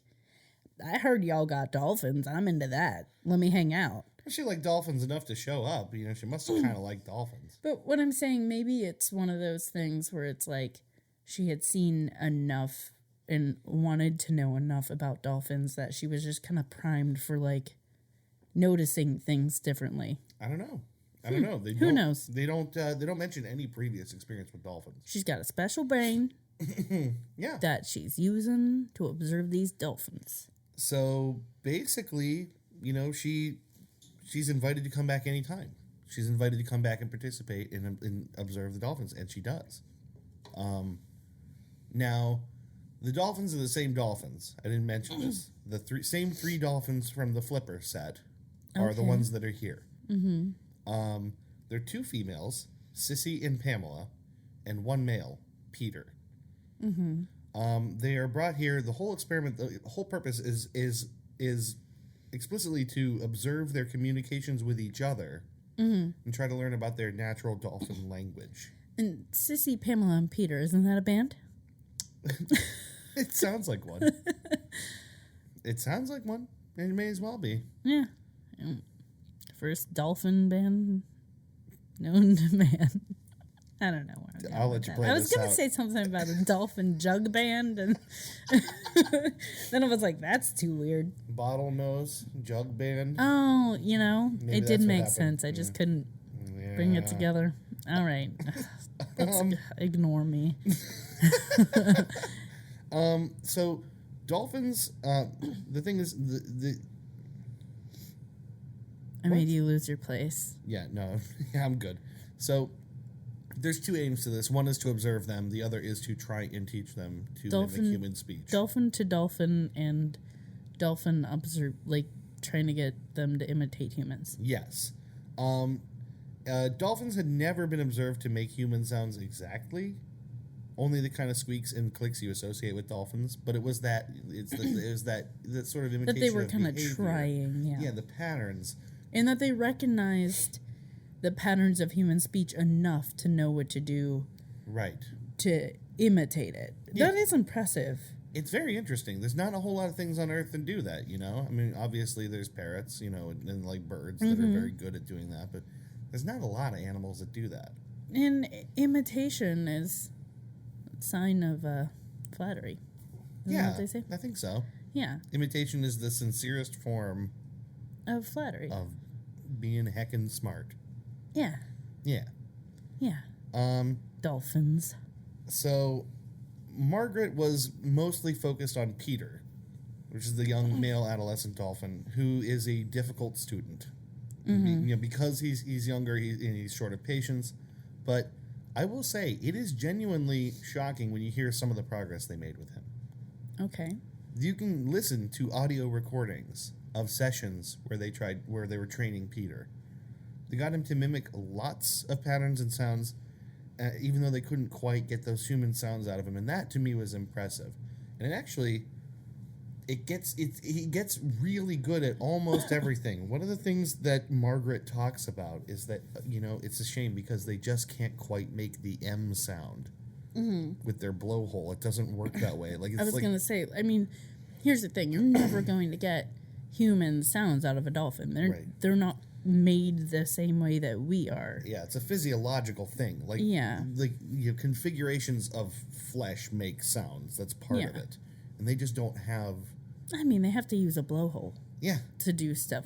I heard y'all got dolphins. I'm into that. Let me hang out. She liked dolphins enough to show up. You know, she must have kind of liked dolphins. But what I'm saying, maybe it's one of those things where it's like she had seen enough and wanted to know enough about dolphins that she was just kind of primed for, like, noticing things differently. I don't know. Who knows? They don't mention any previous experience with dolphins. She's got a special brain. Yeah. That she's using to observe these dolphins. So basically, you know, she's invited to come back anytime. She's invited to come back and participate and observe the dolphins, and she does. Now, the dolphins are the same dolphins. I didn't mention this. The same three dolphins from the Flipper set are the ones that are here. Mm-hmm. There are 2 females, Sissy and Pamela, and 1 male, Peter. Mm-hmm. They are brought here. The whole experiment, the whole purpose is explicitly to observe their communications with each other and try to learn about their natural dolphin language. And Sissy, Pamela, and Peter, isn't that a band? It sounds like one. It sounds like one. It may as well be. Yeah. First dolphin band known to man. I don't know. I'll let you play I this was going out. to say something about a dolphin jug band, and then I was like, that's too weird. Bottlenose, jug band. Oh, Maybe it that's did what make happened. sense. I just couldn't bring it together. All right. Let's ignore me. So dolphins, the thing is, I made you lose your place. yeah, no, yeah, I'm good. So there's two aims to this. One is to observe them. The other is to try and teach them to mimic human speech. Dolphin to dolphin and dolphin observe, trying to get them to imitate humans. Yes. Dolphins had never been observed to make human sounds exactly. Only the kind of squeaks and clicks you associate with dolphins, but it was that sort of imitation That they were of kind of behavior. trying, yeah. Yeah, the patterns. And that they recognized the patterns of human speech enough to know what to do Right. to imitate it. Yeah. That is impressive. It's very interesting. There's not a whole lot of things on Earth that do that, I mean, obviously there's parrots, and like birds that are very good at doing that, but there's not a lot of animals that do that. And imitation is a sign of flattery. Isn't that what they say? I think so. Yeah, Imitation is the sincerest form of flattery. of being heckin' smart. Yeah, Yeah. yeah. Dolphins. So Margaret was mostly focused on Peter, which is the young male adolescent dolphin, who is a difficult student. Because he's younger, he's short of patience. But I will say, it is genuinely shocking when you hear some of the progress they made with him. Okay. You can listen to audio recordings of sessions where they were training Peter. They got him to mimic lots of patterns and sounds, even though they couldn't quite get those human sounds out of him, and that to me was impressive. And he gets really good at almost everything. One of the things that Margaret talks about is that it's a shame because they just can't quite make the M sound with their blowhole. It doesn't work that way. I was going to say, I mean, here's the thing: you're never going to get human sounds out of a dolphin. They're not made the same way that we are. Yeah, it's a physiological thing. Configurations of flesh make sounds. That's part of it, and they just don't have. I mean, they have to use a blowhole. Yeah. To do stuff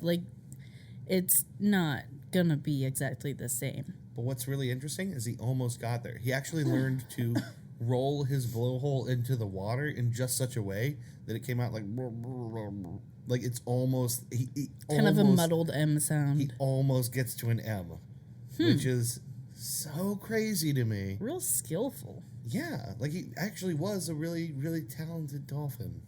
it's not gonna be exactly the same. But what's really interesting is he almost got there. He actually learned to roll his blowhole into the water in just such a way that it came out like it's almost kind of a muddled M sound. He almost gets to an M, which is so crazy to me. Real skillful. Yeah, he actually was a really, really talented dolphin,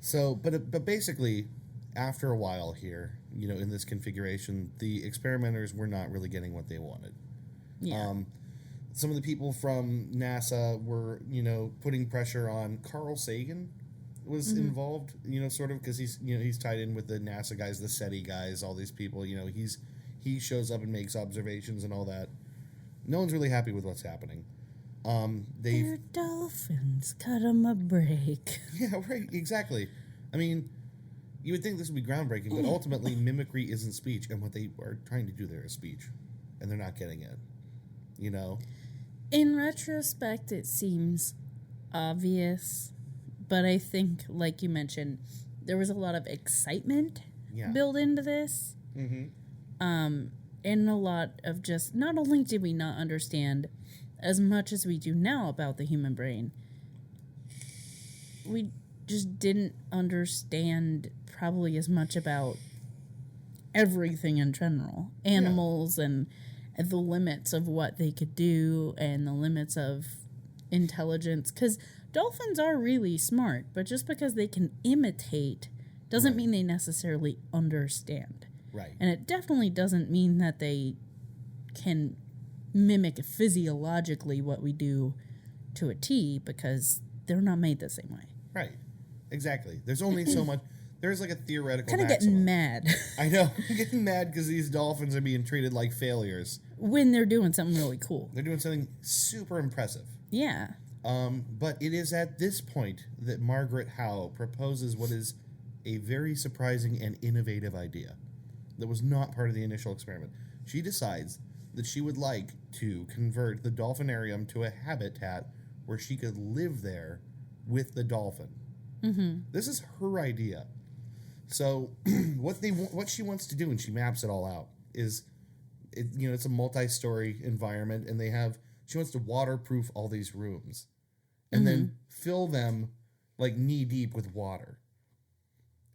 So, but basically, after a while here, in this configuration, the experimenters were not really getting what they wanted. Yeah. Some of the people from NASA were, putting pressure on Carl Sagan was involved, sort of because he's tied in with the NASA guys, the SETI guys, all these people. He shows up and makes observations and all that. No one's really happy with what's happening. They're dolphins. Cut them a break. Yeah, right. Exactly. I mean, you would think this would be groundbreaking, but ultimately, mimicry isn't speech, and what they are trying to do there is speech, and they're not getting it. In retrospect, it seems obvious, but I think, like you mentioned, there was a lot of excitement built into this. And a lot of just, not only did we not understand as much as we do now about the human brain, we just didn't understand probably as much about everything in general. Animals and the limits of what they could do and the limits of intelligence. Because dolphins are really smart, but just because they can imitate doesn't mean they necessarily understand. Right. And it definitely doesn't mean that they can mimic physiologically what we do to a T, because they're not made the same way. Right. exactly. There's only so much. There's like a theoretical Kind of maximum. getting mad I know. I'm getting mad because these dolphins are being treated like failures. when they're doing something really cool. They're doing something super impressive. Yeah. But it is at this point that Margaret Howe proposes what is a very surprising and innovative idea that was not part of the initial experiment. She decides that she would like to convert the dolphinarium to a habitat where she could live there with the dolphin. Mm-hmm. This is her idea. So what she wants to do, and she maps it all out, is it's a multi-story environment, and she wants to waterproof all these rooms and then fill them like knee deep with water.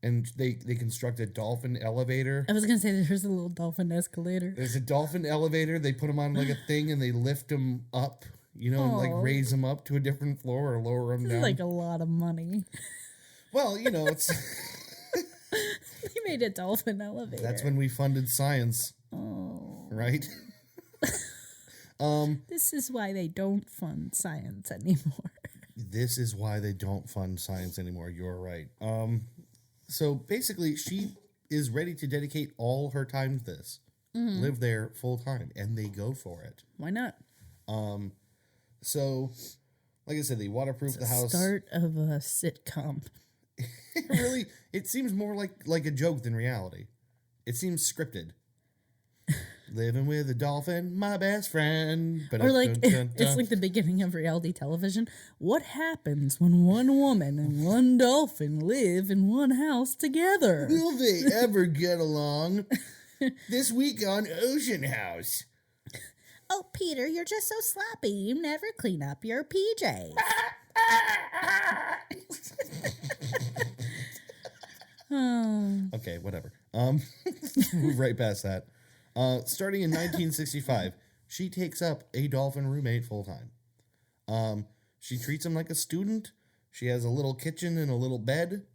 And they construct a dolphin elevator. I was going to say there's a little dolphin escalator. There's a dolphin elevator. They put them on like a thing and they lift them up, and like raise them up to a different floor or lower them down. Like a lot of money. Well, it's... They made a dolphin elevator. That's when we funded science. Oh. Right? This is why they don't fund science anymore. This is why they don't fund science anymore. You're right. So basically, she is ready to dedicate all her time to this. Live there full time. And they go for it. Why not? So, like I said, they waterproof the house. Start of a sitcom. It seems more like a joke than reality. It seems scripted. Living with a dolphin, my best friend. Or like, it's like the beginning of reality television. What happens when one woman and one dolphin live in one house together? Will they ever get along? This week on Ocean House. Oh, Peter, you're just so sloppy. You never clean up your PJs. Okay, whatever. Move right past that. Starting in 1965, she takes up a dolphin roommate full time. She treats him like a student. She has a little kitchen and a little bed.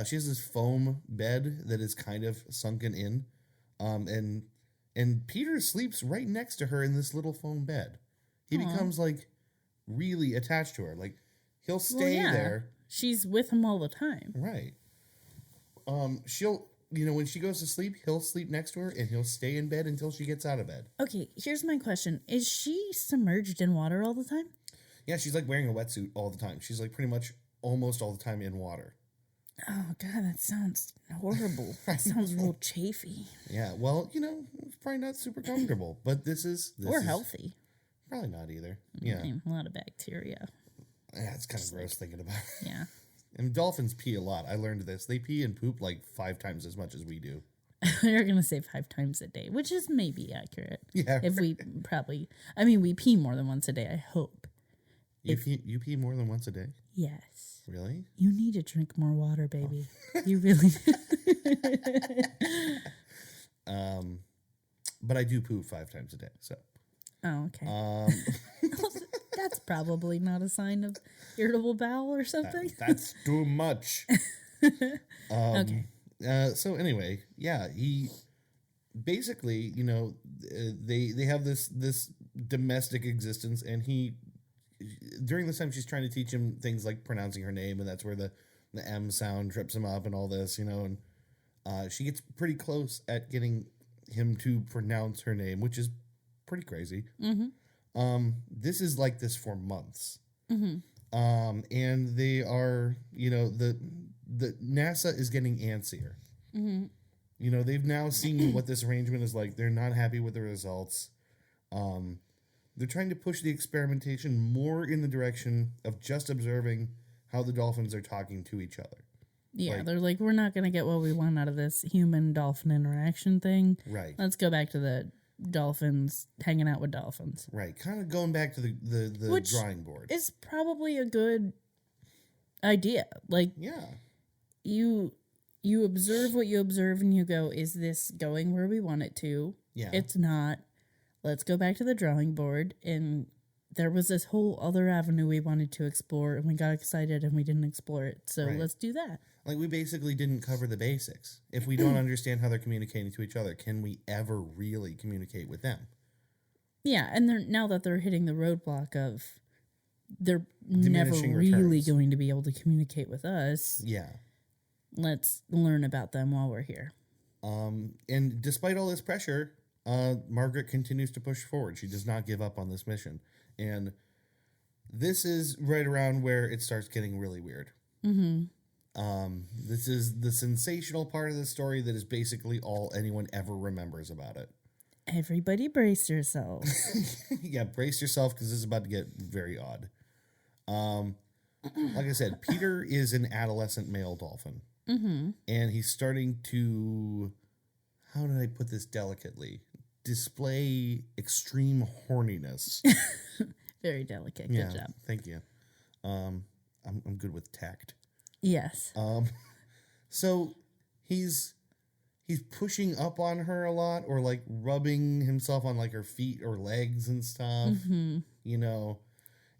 She has this foam bed that is kind of sunken in. And Peter sleeps right next to her in this little foam bed. He becomes like really attached to her. Like he'll stay there. She's with him all the time. Right. She'll, when she goes to sleep, he'll sleep next to her and he'll stay in bed until she gets out of bed. Okay, here's my question. Is she submerged in water all the time? Yeah, she's like wearing a wetsuit all the time. She's like pretty much almost all the time in water. Oh, God, that sounds horrible. That sounds real chafy. Yeah, well, it's probably not super comfortable, but this is healthy. Probably not either. Yeah. A lot of bacteria. Yeah, it's kind of gross thinking about it. Yeah. And dolphins pee a lot. I learned this. They pee and poop like 5 times as much as we do. You're going to say 5 times a day, which is maybe accurate. Yeah. If we we pee more than once a day, I hope. You pee more than once a day? Yes. Really? You need to drink more water, baby. You really But I do poop 5 times a day, so. Oh, okay. That's probably not a sign of irritable bowel or something. That's too much. Okay. So anyway, yeah, he basically, they have this domestic existence, and during this time she's trying to teach him things like pronouncing her name, and that's where the M sound trips him up and all this, and she gets pretty close at getting him to pronounce her name, which is pretty crazy. Mm-hmm. This is like this for months. Mm-hmm. And they are, the NASA is getting antsier. Mm-hmm. They've now seen what this arrangement is like. They're not happy with the results. They're trying to push the experimentation more in the direction of just observing how the dolphins are talking to each other. Yeah, they're like, we're not going to get what we want out of this human-dolphin interaction thing. Right. Let's go back to the dolphins hanging out with dolphins. Right. Kind of going back to the Which drawing board. It's probably a good idea. Like, yeah. You observe what you observe and you go, is this going where we want it to? Yeah. It's not. Let's go back to the drawing board. And there was this whole other avenue we wanted to explore, and we got excited and we didn't explore it. So let's do that. Like, we basically didn't cover the basics. If we don't understand how they're communicating to each other, can we ever really communicate with them? Yeah, and now that they're hitting the roadblock of they're never Diminishing really returns. going to be able to communicate with us. Yeah. Let's learn about them while we're here. And despite all this pressure, Margaret continues to push forward. She does not give up on this mission. And this is right around where it starts getting really weird. This is the sensational part of the story that is basically all anyone ever remembers about it. Everybody brace yourselves. Yeah, brace yourself because this is about to get very odd. Like I said, Peter is an adolescent male dolphin. And he's starting to, how did I put this delicately? Display extreme horniness. Very delicate. Yeah, Good job. thank you. I'm good with tact. Yes. So he's pushing up on her a lot, or like rubbing himself on like her feet or legs and stuff. You know,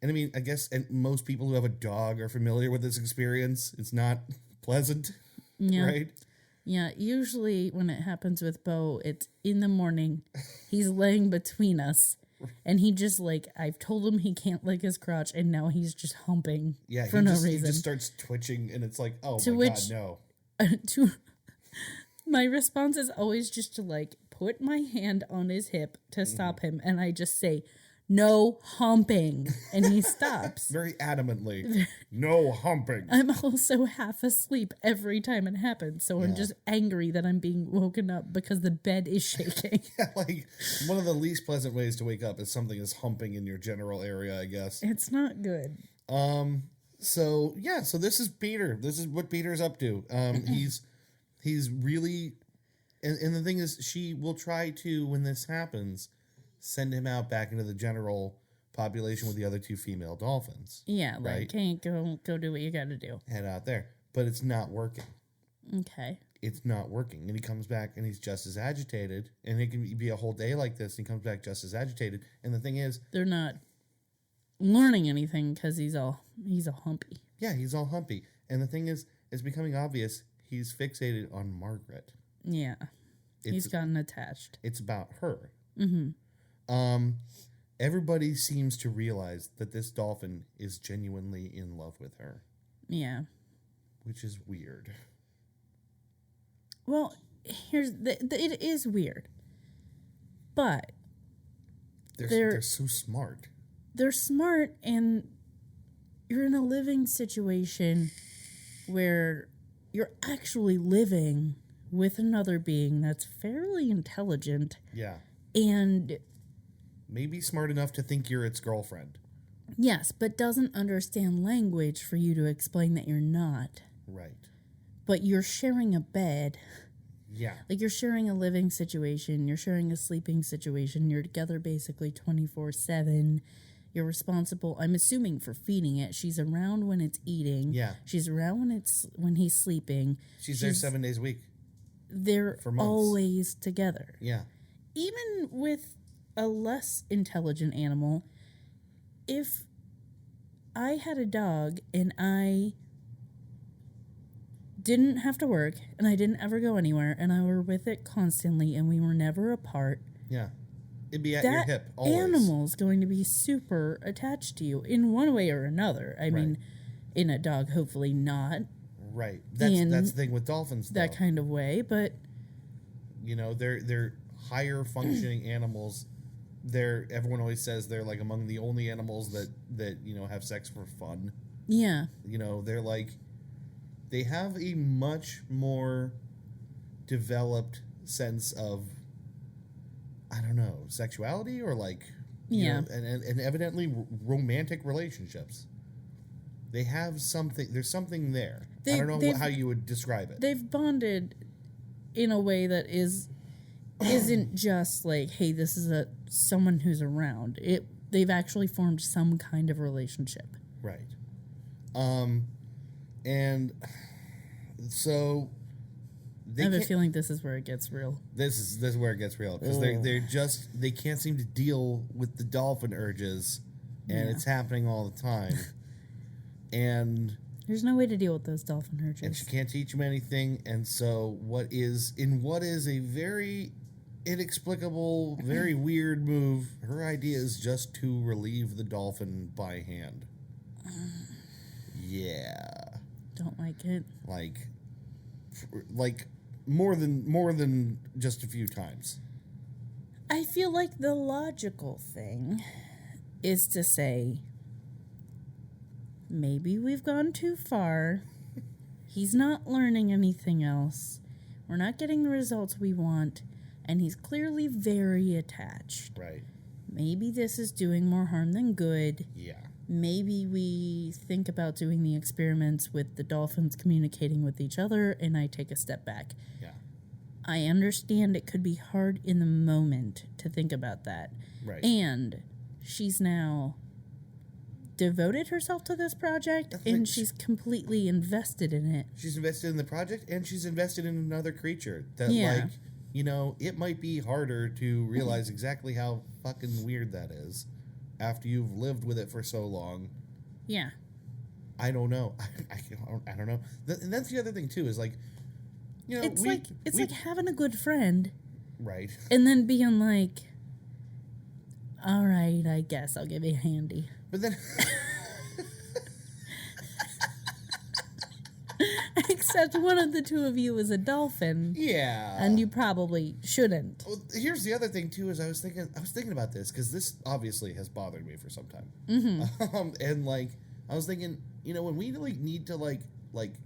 and I mean, I guess, and most people who have a dog are familiar with this experience. It's not pleasant, Yeah. right? Yeah, usually when it happens with Bo, it's in the morning. He's laying between us. And he just like, I've told him he can't lick his crotch, and now he's just humping for no reason. He just starts twitching, and it's like, oh To my which- God, no. My response is always just to like put my hand on his hip to stop him. And I just say, no humping. And he stops. Very adamantly, no humping. I'm also half asleep every time it happens. So I'm just angry that I'm being woken up because the bed is shaking. Yeah, like one of the least pleasant ways to wake up is something is humping in your general area, I guess. It's not good. So this is Peter. This is what Peter's up to. He's really, and the thing is, she will try to, when this happens, send him out back into the general population with the other two female dolphins. Yeah, like, right? hey, go do what you got to do. Head out there. But it's not working. Okay. It's not working. And he comes back and he's just as agitated. And it can be a whole day like this. And he comes back just as agitated. And the thing is, They're not learning anything because he's all humpy. yeah, he's all humpy. And the thing is, it's becoming obvious he's fixated on Margaret. Yeah. He's gotten attached. It's about her. Everybody seems to realize that this dolphin is genuinely in love with her, Yeah. which is weird. Well, it is weird. But They're so smart. they're smart, and you're in a living situation where you're actually living with another being that's fairly intelligent Yeah. and Maybe smart enough to think you're its girlfriend. yes, but doesn't understand language for you to explain that you're not. Right. But you're sharing a bed. Yeah. Like, you're sharing a living situation, you're sharing a sleeping situation, you're together basically 24/7. You're responsible, I'm assuming, for feeding it. She's around when it's eating. Yeah. She's around when he's sleeping. She's there 7 days a week. They're For months. always together. Yeah. Even with a less intelligent animal, if I had a dog and I didn't have to work and I didn't ever go anywhere and I were with it constantly and we were never apart, Yeah. It'd be at your that hip always. animal's going to be super attached to you in one way or another. I mean, in a dog, hopefully not Right. in That's the thing with dolphins, though. that kind of way, but You know, they're higher functioning animals. Everyone always says they're like among the only animals that have sex for fun. yeah. You know, they have a much more developed sense of, I don't know, sexuality or like, Yeah. and evidently romantic relationships. They have something. There's something there. I don't know how you would describe it. They've bonded in a way that isn't just like, hey, this is someone who's around. They've actually formed some kind of relationship. Right. And so I have a feeling this is where it gets real. this is where it gets real because they can't seem to deal with the dolphin urges, and it's happening all the time. And There's no way to deal with those dolphin urges. and she can't teach him anything. And so what is a very inexplicable, very weird move, her idea is just to relieve the dolphin by hand. Yeah. Don't like it. Like more than just a few times. I feel like the logical thing is to say, maybe we've gone too far. He's not learning anything else. We're not getting the results we want. And he's clearly very attached. Right. Maybe this is doing more harm than good. Yeah. Maybe we think about doing the experiments with the dolphins communicating with each other, and I take a step back. Yeah. I understand it could be hard in the moment to think about that. Right. And she's now devoted herself to this project, and she's completely invested in it. She's invested in the project, and she's invested in another creature that, it might be harder to realize exactly how fucking weird that is after you've lived with it for so long. Yeah. I don't know. I don't know. And that's the other thing, too, is like, it's like having a good friend. Right. And then being like, all right, I guess I'll give you a handy. But then... Except one of the two of you is a dolphin. Yeah. And you probably shouldn't. Well, here's the other thing, too, is I was thinking about this, because this obviously has bothered me for some time. Mm-hmm. And, I was thinking, when we, need to,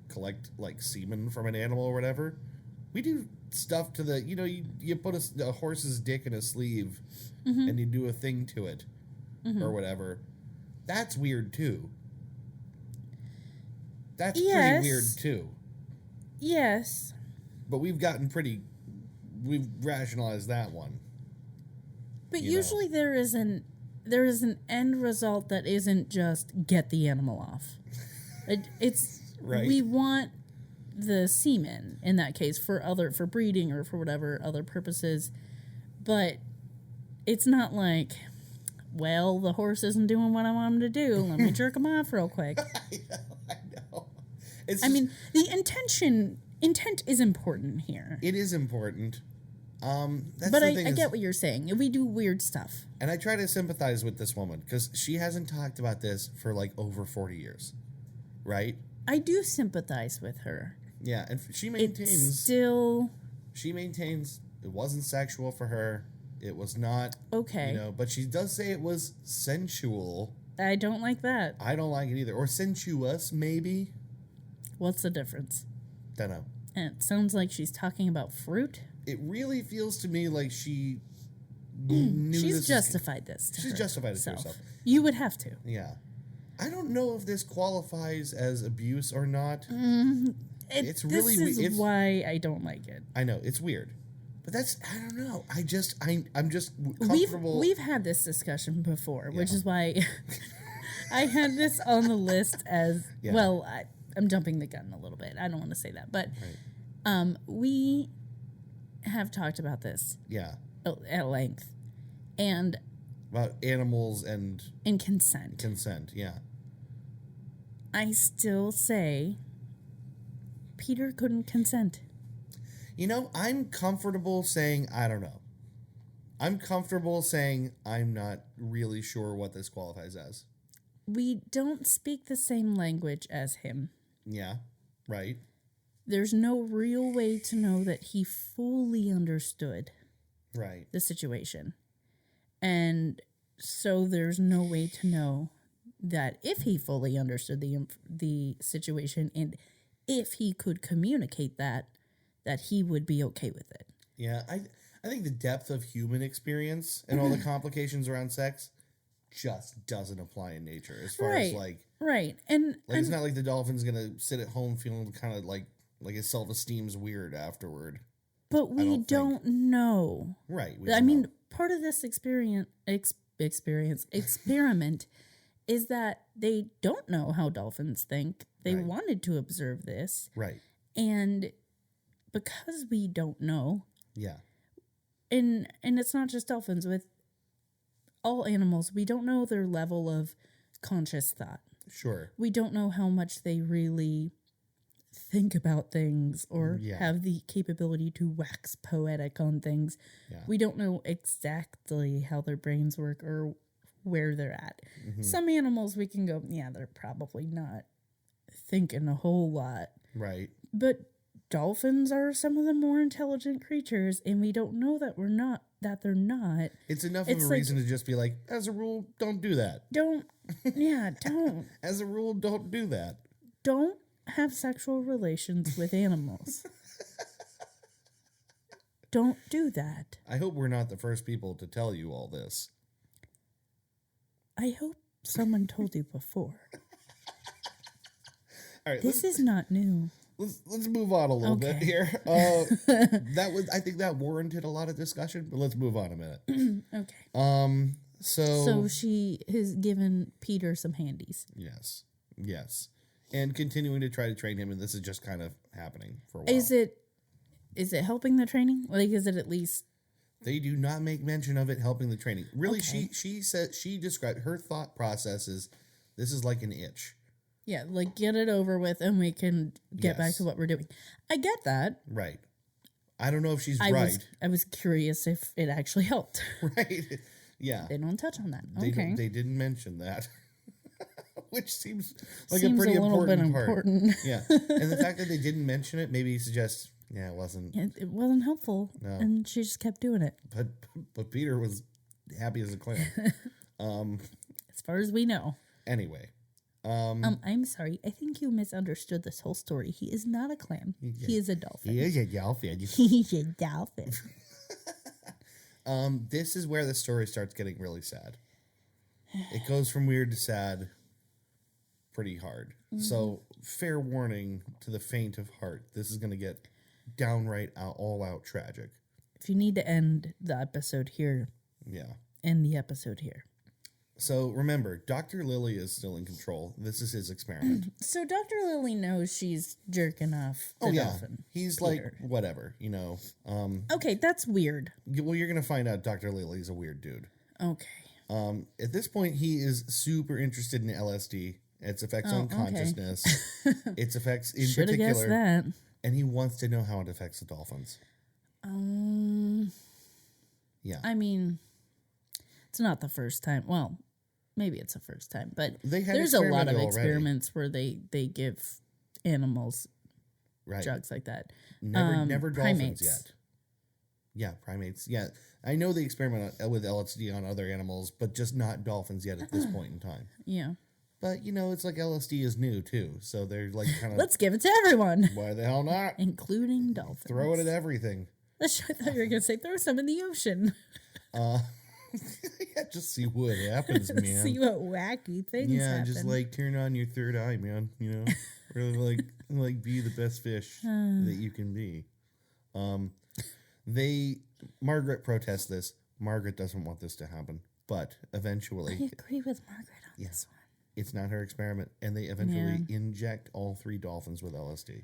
collect, semen from an animal or whatever, we do stuff to the, you put a horse's dick in a sleeve, mm-hmm. and you do a thing to it, mm-hmm. or whatever. That's weird, too. That's yes. pretty weird, too. Yes. But we've rationalized that one. But usually there is an end result that isn't just get the animal off. It's right. We want the semen in that case for breeding or for whatever other purposes. But it's not like, well, the horse isn't doing what I want him to do. Let me jerk him off real quick. I know. The intent is important here. It is important. But I get what you're saying. We do weird stuff. And I try to sympathize with this woman because she hasn't talked about this for over 40 years. Right? I do sympathize with her. Yeah, and she maintains... She maintains it wasn't sexual for her. It was not... Okay. But she does say it was sensual. I don't like that. I don't like it either. Or sensuous, maybe. What's the difference? Dunno. And it sounds like she's talking about fruit. It really feels to me like she knew She's justified this to She's justified it to herself. You would have to. Yeah. I don't know if this qualifies as abuse or not. This is why I don't like it. I know. It's weird. But I don't know. I'm just comfortable. We've had this discussion before, which is why I had this on the list as, well, I'm jumping the gun a little bit. I don't want to say that. But we have talked about this at length. And about animals and consent. Consent, yeah. I still say Peter couldn't consent. I'm comfortable saying I don't know. I'm comfortable saying I'm not really sure what this qualifies as. We don't speak the same language as him. Yeah, right. There's no real way to know that he fully understood the situation. And so there's no way to know that if he fully understood the situation and if he could communicate that he would be okay with it. Yeah, I think the depth of human experience and all the complications around sex just doesn't apply in nature as far as Right. And it's not like the dolphin's gonna sit at home feeling kind of like his self-esteem's weird afterward. But we don't know. Right. I mean, part of this experiment is that they don't know how dolphins think. They wanted to observe this. Right. And because we don't know. Yeah. And it's not just dolphins. With all animals, we don't know their level of conscious thought. Sure. We don't know how much they really think about things or have the capability to wax poetic on things. Yeah. We don't know exactly how their brains work or where they're at. Mm-hmm. Some animals we can go, they're probably not thinking a whole lot. Right. But dolphins are some of the more intelligent creatures, and we don't know that they're not. It's enough of a reason to just be like, as a rule, don't do that. Don't. As a rule, don't do that. Don't have sexual relations with animals. Don't do that. I hope we're not the first people to tell you all this. I hope someone told you before. All right, this is not new. Let's move on a little bit here. I think that warranted a lot of discussion, but let's move on a minute. Okay. So she has given Peter some handies. Yes, and continuing to try to train him, and this is just kind of happening for a while. Is it helping the training? Like, is it at least? They do not make mention of it helping the training. Really, Okay. she described her thought process is this is like an itch. Yeah, like get it over with and we can get back to what we're doing. I get that. Right. I don't know if she's right. I was curious if it actually helped. Right. Yeah. They don't touch on that. They didn't mention that. Which seems like Seems a pretty a little important bit part. important. Yeah. And the fact that they didn't mention it maybe suggests, it wasn't. It wasn't helpful. No. And she just kept doing it. But Peter was happy as a clam. As far as we know. Anyway. I'm sorry. I think you misunderstood this whole story. He is not a clam. He is a dolphin. He is a dolphin. He's a dolphin. This is where the story starts getting really sad. It goes from weird to sad pretty hard. Mm-hmm. So, fair warning to the faint of heart. This is going to get downright all out tragic. If you need to end the episode here, end the episode here. So remember, Dr. Lily is still in control. This is his experiment. So Dr. Lily knows she's jerking off the dolphin. He's Peter. Like, whatever, okay, that's weird. Well, you're going to find out Dr. Lily's a weird dude. Okay. At this point, he is super interested in LSD, its effects on consciousness, its effects in Should've particular. Guessed that. And he wants to know how it affects the dolphins. Yeah. I mean, it's not the first time. Well, maybe it's the first time, but there's a lot of experiments where they give animals drugs like that. Never dolphins primates. yet. Yeah, primates. Yeah, I know they experiment with LSD on other animals, but just not dolphins yet at this point in time. Yeah. But, it's like LSD is new, too. So they're like kind of... Let's give it to everyone. Why the hell not? Including dolphins. Throw it at everything. I thought you were going to say throw some in the ocean. Yeah, just see what happens, man. See what wacky things happen. Just like turn on your third eye, man. Really like be the best fish that you can be. Margaret protests this. Margaret doesn't want this to happen, but eventually, I agree with Margaret on this one. It's not her experiment, and they eventually inject all 3 dolphins with LSD.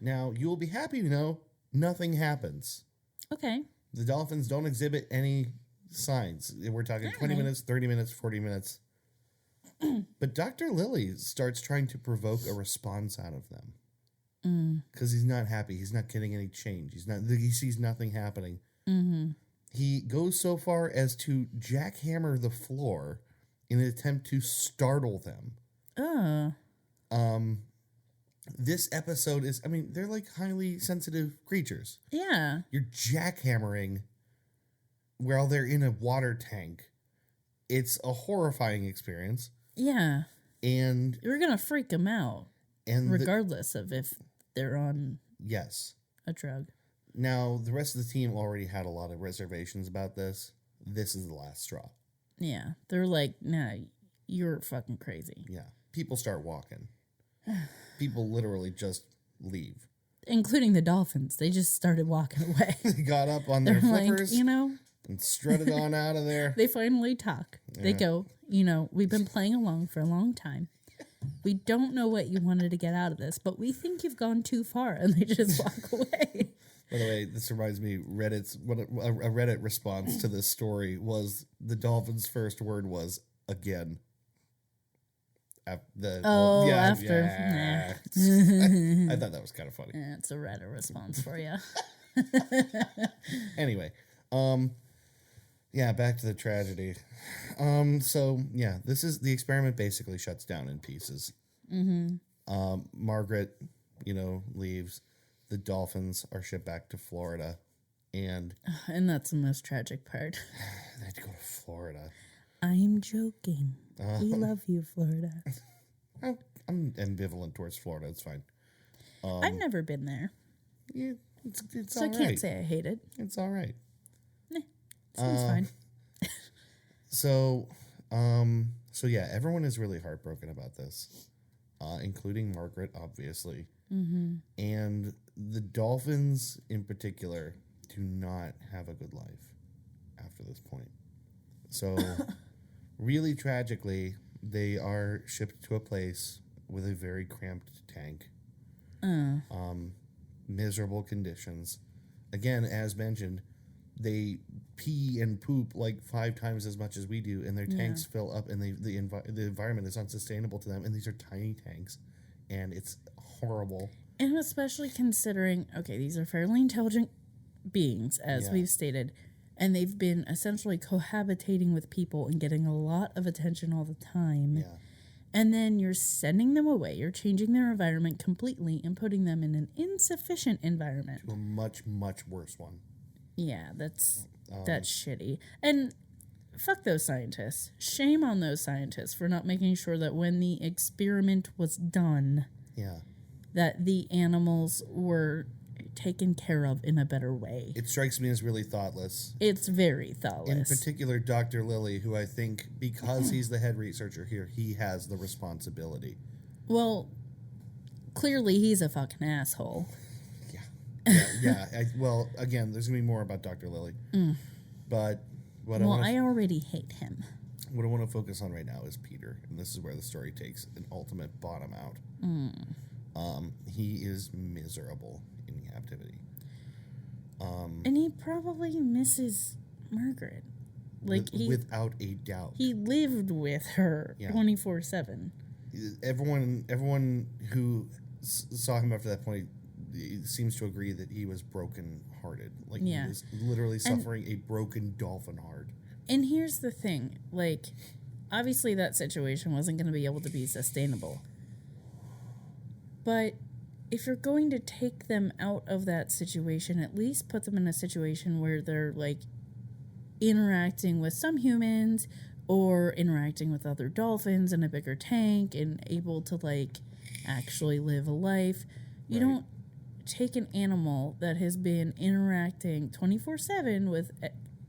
Now you will be happy to know nothing happens. Okay. The dolphins don't exhibit any signs. We're talking 20 minutes, 30 minutes, 40 minutes. But Dr. Lily starts trying to provoke a response out of them. Because he's not happy. He's not getting any change. He sees nothing happening. Mm-hmm. He goes so far as to jackhammer the floor in an attempt to startle them. This episode is, they're like highly sensitive creatures. Yeah. You're jackhammering while they're in a water tank. It's a horrifying experience. Yeah. And you're going to freak them out. And regardless of if they're on a drug. Now, the rest of the team already had a lot of reservations about this. This is the last straw. Yeah. They're like, nah, you're fucking crazy. Yeah. People start walking. People literally just leave. Including the dolphins. They just started walking away. They got up on their flippers. Like, and strutted on out of there. They finally talk. Yeah. They go, we've been playing along for a long time. We don't know what you wanted to get out of this, but we think you've gone too far. And they just walk away. By the way, this reminds me, a Reddit response to this story was the dolphin's first word was again. After. Yeah. I thought that was kind of funny. Yeah, it's a Reddit response for you. Anyway, back to the tragedy. This is the experiment basically shuts down in pieces. Mm-hmm. Margaret, leaves. The dolphins are shipped back to Florida, and that's the most tragic part. they had to go to Florida. I'm joking. We love you, Florida. I'm ambivalent towards Florida. It's fine. I've never been there. Yeah, it's So all I right. can't say I hate it. It's all right. Seems fine. So yeah, everyone is really heartbroken about this, including Margaret, obviously. Mm-hmm. And the dolphins, in particular, do not have a good life after this point. So, really tragically, they are shipped to a place with a very cramped tank. Miserable conditions. Again, as mentioned, they pee and poop like 5 times as much as we do, and their tanks fill up, and the environment is unsustainable to them. And these are tiny tanks, and it's horrible. And especially considering, okay, these are fairly intelligent beings, as we've stated, and they've been essentially cohabitating with people and getting a lot of attention all the time. Yeah. And then you're sending them away. You're changing their environment completely and putting them in an insufficient environment. To a much, much worse one. Yeah, that's shitty. And fuck those scientists. Shame on those scientists for not making sure that when the experiment was done, that the animals were taken care of in a better way. It strikes me as really thoughtless. It's very thoughtless. In particular, Dr. Lilly, who I think, because he's the head researcher here, he has the responsibility. Well, clearly he's a fucking asshole. Well, again, there's going to be more about Dr. Lilly. But I already hate him. What I want to focus on right now is Peter, and this is where the story takes an ultimate bottom out. He is miserable in captivity. And he probably misses Margaret. Without a doubt. He lived with her 24/7. Everyone who saw him after that point seems to agree that he was broken-hearted. Like, he was literally suffering a broken dolphin heart. And here's the thing. Like, obviously that situation wasn't going to be able to be sustainable. But if you're going to take them out of that situation, at least put them in a situation where they're, like, interacting with some humans or interacting with other dolphins in a bigger tank and able to, like, actually live a life. You don't take an animal that has been interacting 24/7 with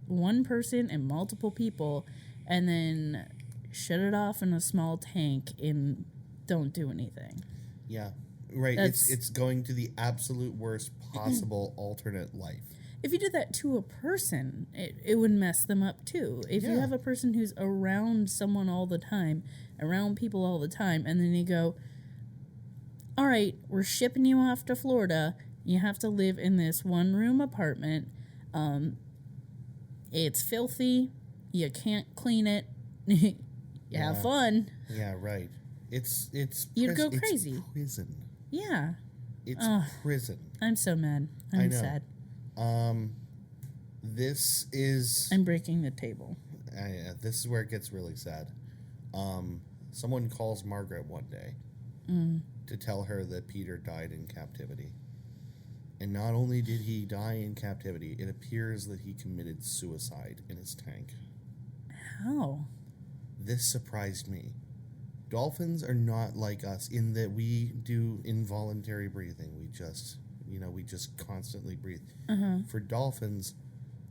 one person and multiple people and then shut it off in a small tank and don't do anything. Yeah, right. It's going to the absolute worst possible alternate life. If you did that to a person, it would mess them up too. If you have a person who's around someone all the time, around people all the time, and then you go, all right, we're shipping you off to Florida. You have to live in this one-room apartment. It's filthy. You can't clean it. You have fun. Yeah, right. It's You'd go crazy. It's prison. Yeah. It's prison. I'm so mad. I'm sad. This is... I'm breaking the table. This is where it gets really sad. Someone calls Margaret one day to tell her that Peter died in captivity. And not only did he die in captivity, it appears that he committed suicide in his tank. How? This surprised me. Dolphins are not like us in that we do involuntary breathing. We just constantly breathe. For dolphins,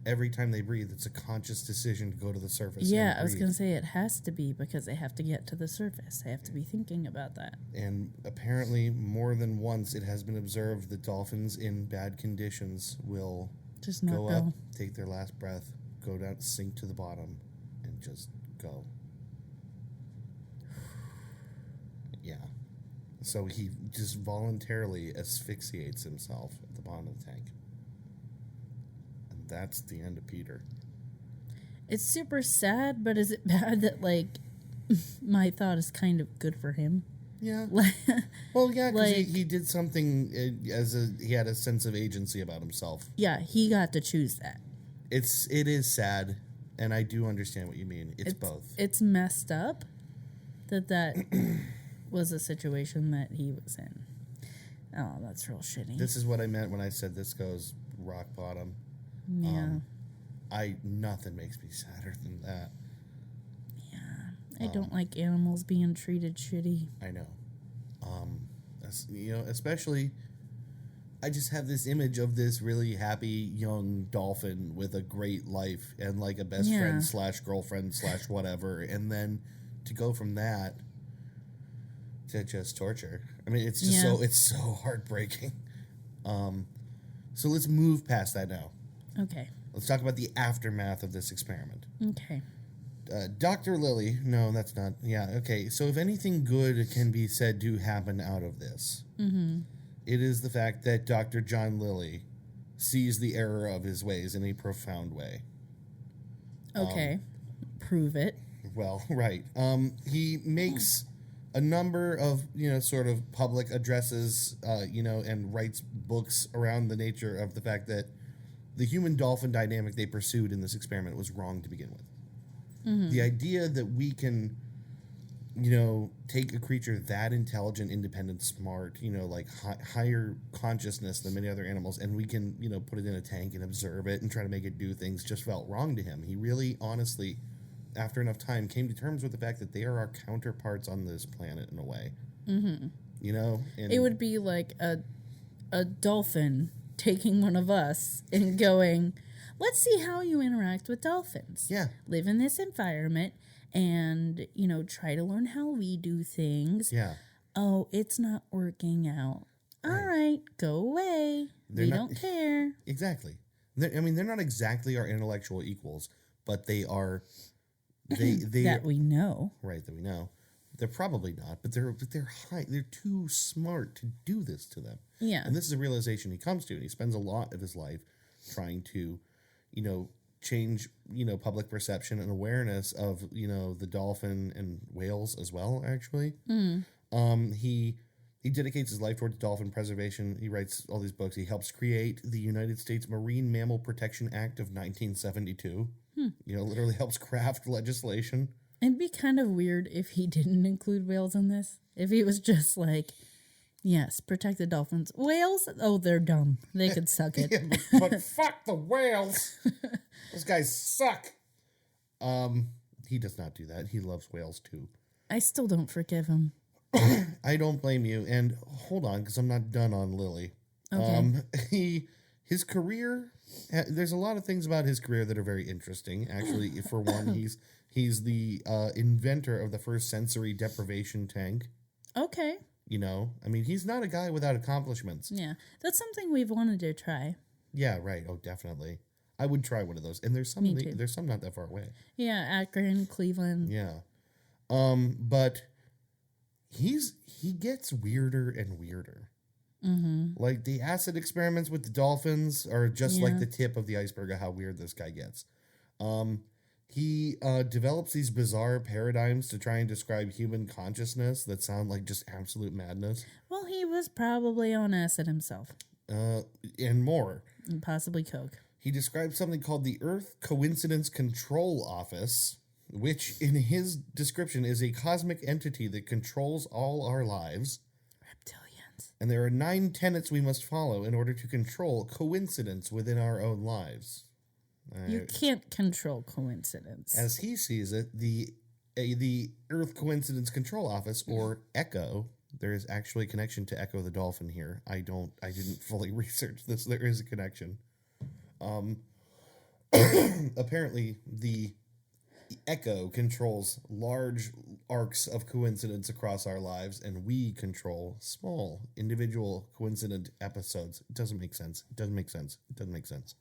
every time they breathe, it's a conscious decision to go to the surface. Yeah, I was going to say it has to be because they have to get to the surface. They have to be thinking about that. And apparently, more than once, it has been observed that dolphins in bad conditions will just not go up, take their last breath, go down, sink to the bottom, and just go. Yeah. So he just voluntarily asphyxiates himself at the bottom of the tank. And that's the end of Peter. It's super sad, but is it bad that, like, my thought is kind of good for him? Yeah. Well, yeah, because he did something he had a sense of agency about himself. Yeah, he got to choose that. It is sad, and I do understand what you mean. It's both. It's messed up that was a situation that he was in. Oh, that's real shitty. This is what I meant when I said this goes rock bottom. Yeah. Nothing makes me sadder than that. I don't like animals being treated shitty. I know. Especially, I just have this image of this really happy young dolphin with a great life and like a best friend / girlfriend / whatever, and then to go from that to just torture. I mean, it's just so heartbreaking. So let's move past that now. Okay. Let's talk about the aftermath of this experiment. Okay. Dr. Lilly, no, that's not. Yeah, okay. So if anything good can be said to happen out of this, it is the fact that Dr. John Lilly sees the error of his ways in a profound way. Okay. Prove it. Well, right. He makes a number of, sort of public addresses, and writes books around the nature of the fact that the human-dolphin dynamic they pursued in this experiment was wrong to begin with. The idea that we can, take a creature that intelligent, independent, smart, like higher consciousness than many other animals, and we can, put it in a tank and observe it and try to make it do things just felt wrong to him. He really, honestly, after enough time, came to terms with the fact that they are our counterparts on this planet in a way. And it would be like a dolphin taking one of us and going, let's see how you interact with dolphins. Yeah. Live in this environment and, try to learn how we do things. Yeah. Oh, it's not working out. All right, go away. We don't care. Exactly. They're not exactly our intellectual equals, but they are... They that we know. Right, that we know. They're probably not, but they're high. They're too smart to do this to them. Yeah. And this is a realization he comes to, and he spends a lot of his life trying to, change, public perception and awareness of, the dolphin and whales as well, actually. He dedicates his life towards dolphin preservation. He writes all these books. He helps create the United States Marine Mammal Protection Act of 1972. Literally helps craft legislation. It'd be kind of weird if he didn't include whales in this. If he was just like, yes, protect the dolphins. Whales? Oh, they're dumb. They could suck it. Yeah, but fuck the whales. Those guys suck. He does not do that. He loves whales too. I still don't forgive him. I don't blame you. And hold on, because I'm not done on Lily. Okay. His career, there's a lot of things about his career that are very interesting. Actually, for one, he's the inventor of the first sensory deprivation tank. Okay. He's not a guy without accomplishments. Yeah, that's something we've wanted to try. Yeah, right. Oh, definitely. I would try one of those. And there's some not that far away. Yeah, Akron, Cleveland. Yeah. But he gets weirder and weirder. Like the acid experiments with the dolphins are just like the tip of the iceberg of how weird this guy gets. He develops these bizarre paradigms to try and describe human consciousness that sound like just absolute madness. Well, he was probably on acid himself. And more. And possibly coke. He describes something called the Earth Coincidence Control Office, which in his description is a cosmic entity that controls all our lives. Reptilians. And there are 9 tenets we must follow in order to control coincidence within our own lives. You can't control coincidence. As he sees it, the Earth Coincidence Control Office, or ECHO, there is actually a connection to Echo the dolphin here. I didn't fully research this. There is a connection. Apparently, the Echo controls large arcs of coincidence across our lives, and we control small, individual coincident episodes. It doesn't make sense. It doesn't make sense. It doesn't make sense.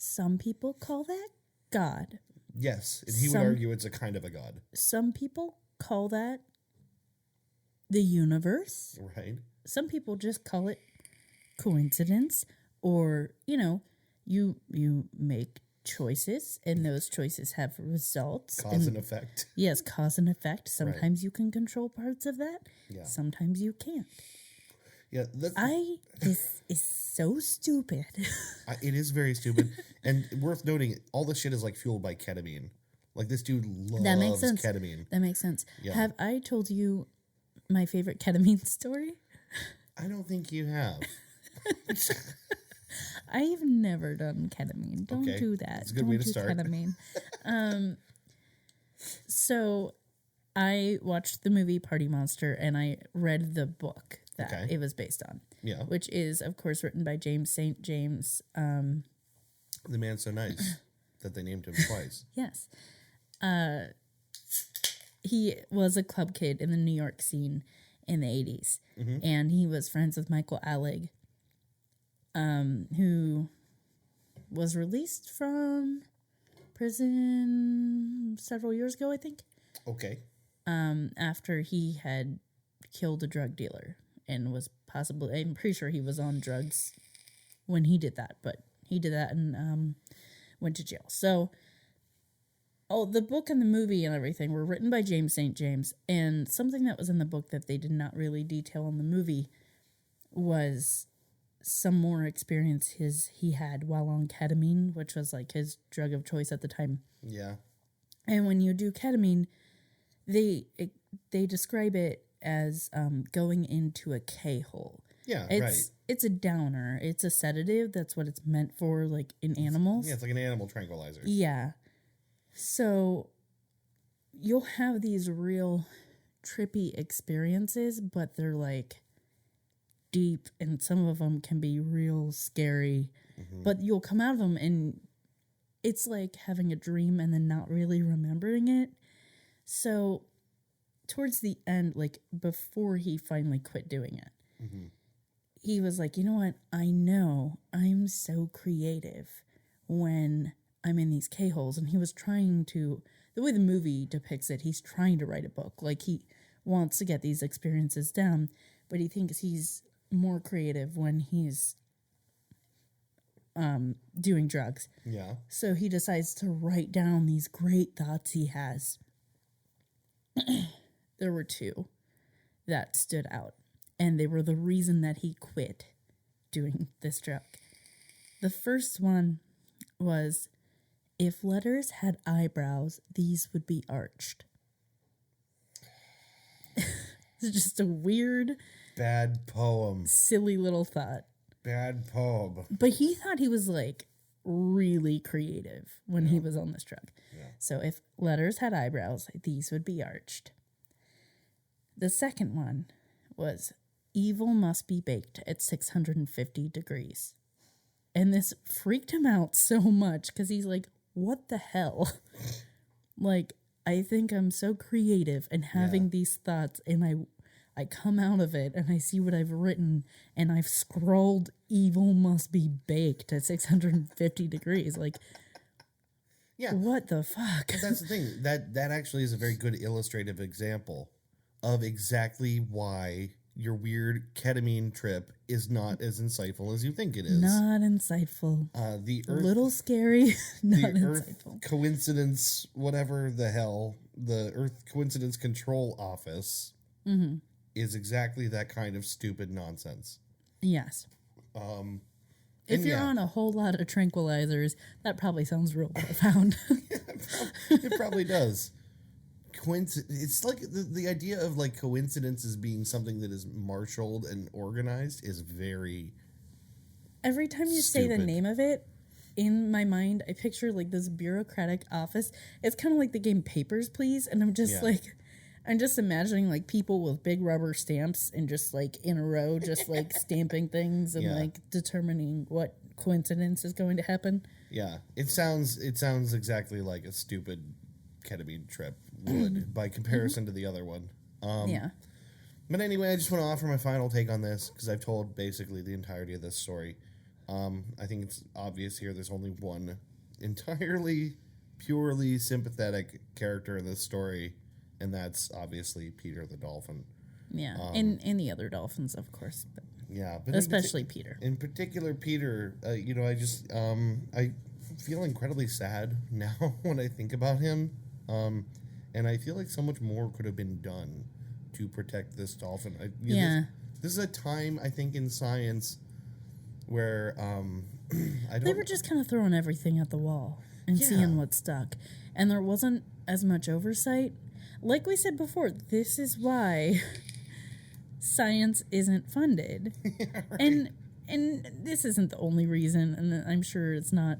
Some people call that God. Yes, and he would argue it's a kind of a god. Some people call that the universe. Right. Some people just call it coincidence, or, you make choices, and those choices have results. Cause and effect. Yes, cause and effect. Sometimes you can control parts of that. Yeah. Sometimes you can't. Yeah, this is so stupid. It is very stupid, and worth noting, all this shit is like fueled by ketamine. Like, this dude loves That makes sense. ketamine. That makes sense. Yeah. Have I told you my favorite ketamine story? I don't think you have. I've never done ketamine. Don't Okay. do that. It's a good Don't way to do start. Ketamine. So I watched the movie Party Monster and I read the book that Okay. it was based on. Yeah. Which is, of course, written by James St. James. The man's so nice that they named him twice. Yes. He was a club kid in the New York scene in the 80s. Mm-hmm. And he was friends with Michael Alec, who was released from prison several years ago, I think, Okay. after he had killed a drug dealer and was possibly, I'm pretty sure he was on drugs when he did that, but he did that and went to jail. So, the book and the movie and everything were written by James St. James, and something that was in the book that they did not really detail in the movie was some more experience he had while on ketamine, which was like his drug of choice at the time. Yeah. And when you do ketamine, they describe it as going into a K-hole. Yeah, It's a downer. It's a sedative. That's what it's meant for, like in animals. Yeah, it's like an animal tranquilizer. Yeah. So you'll have these real trippy experiences, but they're like deep, and some of them can be real scary. Mm-hmm. But you'll come out of them and it's like having a dream and then not really remembering it. So towards the end, like before he finally quit doing it, Mm-hmm. he was like, you know what? I know I'm so creative when I'm in these K-holes. And he was trying to, the way the movie depicts it, he's trying to write a book. Like he wants to get these experiences down, but he thinks he's more creative when he's doing drugs. Yeah. So he decides to write down these great thoughts he has. There were two that stood out, and they were the reason that he quit doing this drug. The first one was, if letters had eyebrows, these would be arched. It's just a weird, Bad poem. silly little thought. Bad poem. But he thought he was like really creative when he was on this drug. Yeah. So if letters had eyebrows, these would be arched. The second one was, evil must be baked at 650 degrees. And this freaked him out so much because he's like, what the hell? Like, I think I'm so creative and having these thoughts, and I come out of it and I see what I've written and I've scrolled evil must be baked at 650 degrees. Like, Yeah. what the fuck? But that's the thing. That actually is a very good illustrative example of exactly why your weird ketamine trip is not as insightful as you think it is. Not insightful. The A Earth, little scary. Not the Earth insightful. coincidence, whatever the hell, the Earth Coincidence Control Office is exactly that kind of stupid nonsense. Yes. If and you're yeah. on a whole lot of tranquilizers, that probably sounds real profound. It probably does. It's like the idea of like coincidence as being something that is marshaled and organized is very. Every time you say the Stupid. name of it, in my mind, I picture like this bureaucratic office. It's kind of like the game Papers, Please. And I'm just I'm just imagining like people with big rubber stamps and just like in a row, just like stamping things and like determining what coincidence is going to happen. Yeah, it sounds exactly like a stupid ketamine trip would by comparison to the other one. Yeah. But anyway, I just want to offer my final take on this because I've told basically the entirety of this story. I think it's obvious here there's only one entirely, purely sympathetic character in this story, and that's obviously Peter the dolphin. Yeah. And the other dolphins, of course. But Yeah, but especially Peter. In particular, Peter. I just I feel incredibly sad now when I think about him, and I feel like so much more could have been done to protect this dolphin. This is a time I think in science where They were just kind of throwing everything at the wall. and seeing what stuck. And there wasn't as much oversight. Like we said before, this is why science isn't funded. Yeah, right. And this isn't the only reason, and I'm sure it's not,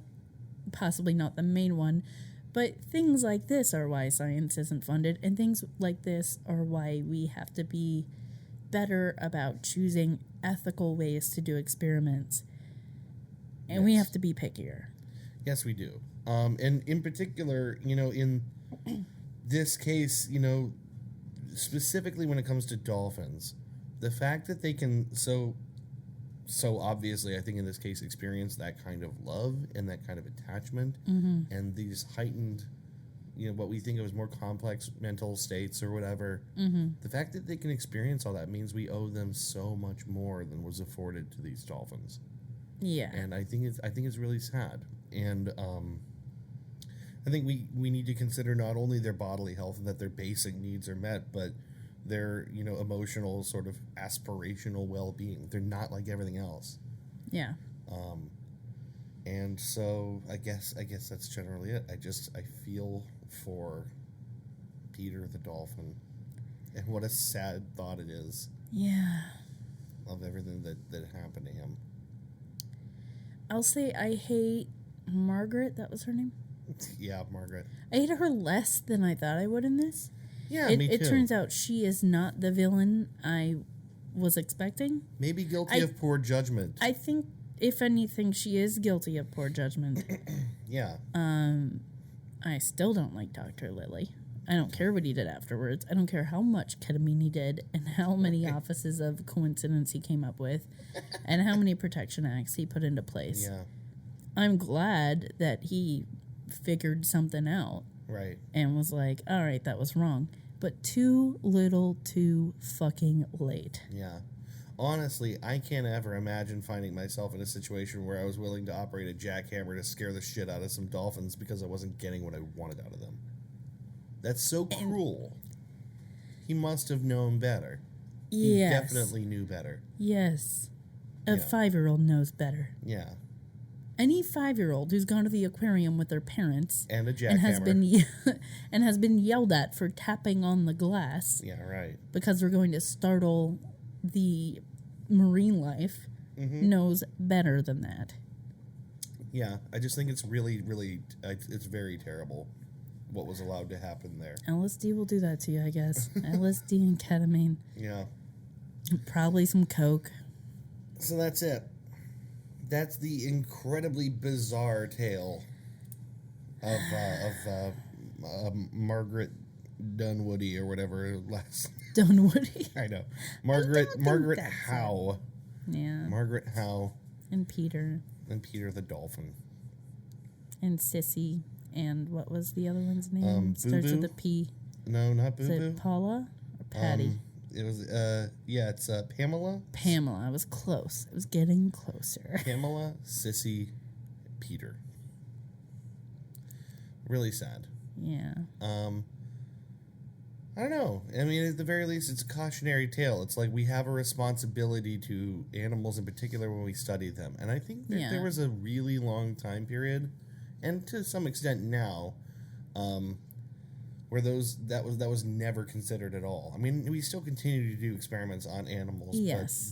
possibly not the main one, but things like this are why science isn't funded, and things like this are why we have to be better about choosing ethical ways to do experiments. And we have to be pickier. Yes, we do. And in particular, in this case, specifically when it comes to dolphins, the fact that they can so obviously, I think in this case, experience that kind of love and that kind of attachment and these heightened, what we think of as more complex mental states or whatever. The fact that they can experience all that means we owe them so much more than was afforded to these dolphins. Yeah. And I think it's really sad. And I think we need to consider not only their bodily health and that their basic needs are met, but their emotional sort of aspirational well-being. They're not like everything else. Yeah. And so I guess that's generally it. I feel for Peter the dolphin, and what a sad thought it is. Yeah. Of everything that happened to him. I'll say I hate Margaret. That was her name? Yeah, Margaret. I hate her less than I thought I would in this. Yeah, me too. It turns out she is not the villain I was expecting. Maybe guilty of poor judgment. I think, if anything, she is guilty of poor judgment. Yeah. I still don't like Dr. Lilly. I don't care what he did afterwards. I don't care how much ketamine he did and how many offices of coincidence he came up with and how many protection acts he put into place. Yeah. I'm glad that he figured something out. Right. And was like, all right, that was wrong. But too little, too fucking late. Yeah. Honestly, I can't ever imagine finding myself in a situation where I was willing to operate a jackhammer to scare the shit out of some dolphins because I wasn't getting what I wanted out of them. That's so cruel. He must have known better. He definitely knew better. Yes. A 5-year-old knows better. Yeah. Any 5-year-old who's gone to the aquarium with their parents and a jackhammer and has been yelled at for tapping on the glass. Yeah, right. Because they're going to startle the marine life knows better than that. Yeah, I just think it's really, really, it's very terrible what was allowed to happen there. LSD will do that to you, I guess. LSD and ketamine. Yeah. Probably some coke. So that's it. That's the incredibly bizarre tale of Margaret Dunwoody or whatever her last Dunwoody. I know. Margaret Howe. Yeah. Margaret Howe. And Peter. And Peter the dolphin. And Sissy. And what was the other one's name? Starts Boo-Boo? with a P. No, not Is Boo-Boo. it Paula or Patty? It was it's Pamela. Pamela. I was close. I was getting closer. Pamela, Sissy, Peter. Really sad. Yeah. I don't know. I mean, at the very least, it's a cautionary tale. It's like we have a responsibility to animals in particular when we study them. And I think that there was a really long time period, and to some extent now, where that was never considered at all. I mean, we still continue to do experiments on animals,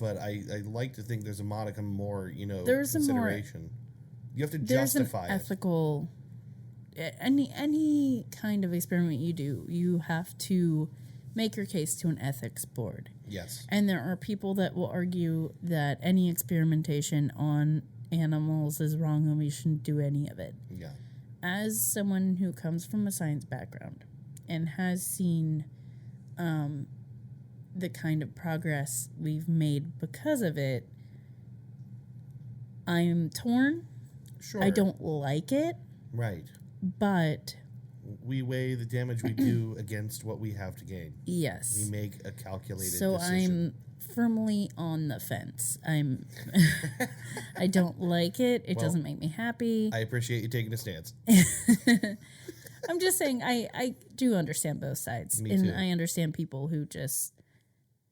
but I like to think there's a modicum more, there's consideration. You have to justify an ethical. Any kind of experiment you do, you have to make your case to an ethics board. Yes. And there are people that will argue that any experimentation on animals is wrong and we shouldn't do any of it. Yeah. As someone who comes from a science background and has seen the kind of progress we've made because of it, I'm torn. Sure. I don't like it. Right. But we weigh the damage we do against what we have to gain. Yes. We make a calculated decision. So I'm firmly on the fence. I don't like it. It doesn't make me happy. I appreciate you taking a stance. I'm just saying I do understand both sides. Me and too. I understand people who just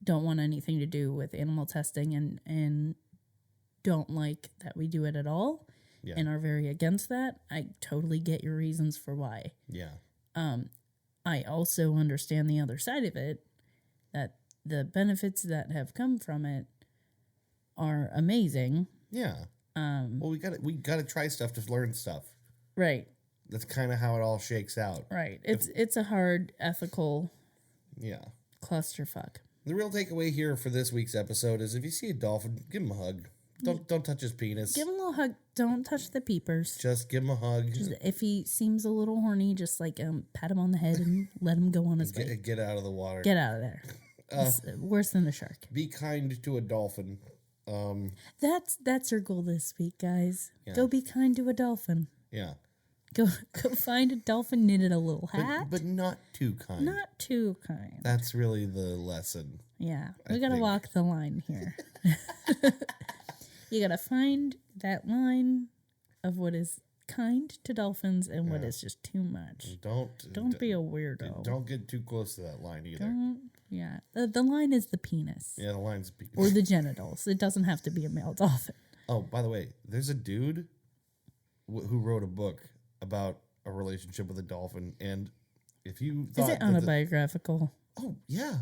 don't want anything to do with animal testing and don't like that we do it at all. and are very against that, I totally get your reasons for why. Yeah. I also understand the other side of it, that the benefits that have come from it are amazing. Yeah. Well, we gotta try stuff to learn stuff. Right. That's kind of how it all shakes out. Right. It's a hard ethical clusterfuck. The real takeaway here for this week's episode is if you see a dolphin, give him a hug. Don't touch his penis. Give him a little hug. Don't touch the peepers. Just give him a hug. Just, if he seems a little horny, just like pat him on the head and let him go on his way. Get out of the water. Get out of there. It's worse than a shark. Be kind to a dolphin. That's your goal this week, guys. Yeah. Go be kind to a dolphin. Yeah. Go find a dolphin, knit it a little hat. But not too kind. Not too kind. That's really the lesson. Yeah. We gotta walk the line here. You gotta find that line of what is kind to dolphins and what is just too much. Don't be a weirdo. Don't get too close to that line either. Yeah. The line is the penis. Yeah, the line's penis. Or the genitals. It doesn't have to be a male dolphin. Oh, by the way, there's a dude who wrote a book about a relationship with a dolphin, and if you thought... Is it autobiographical? Oh, yeah.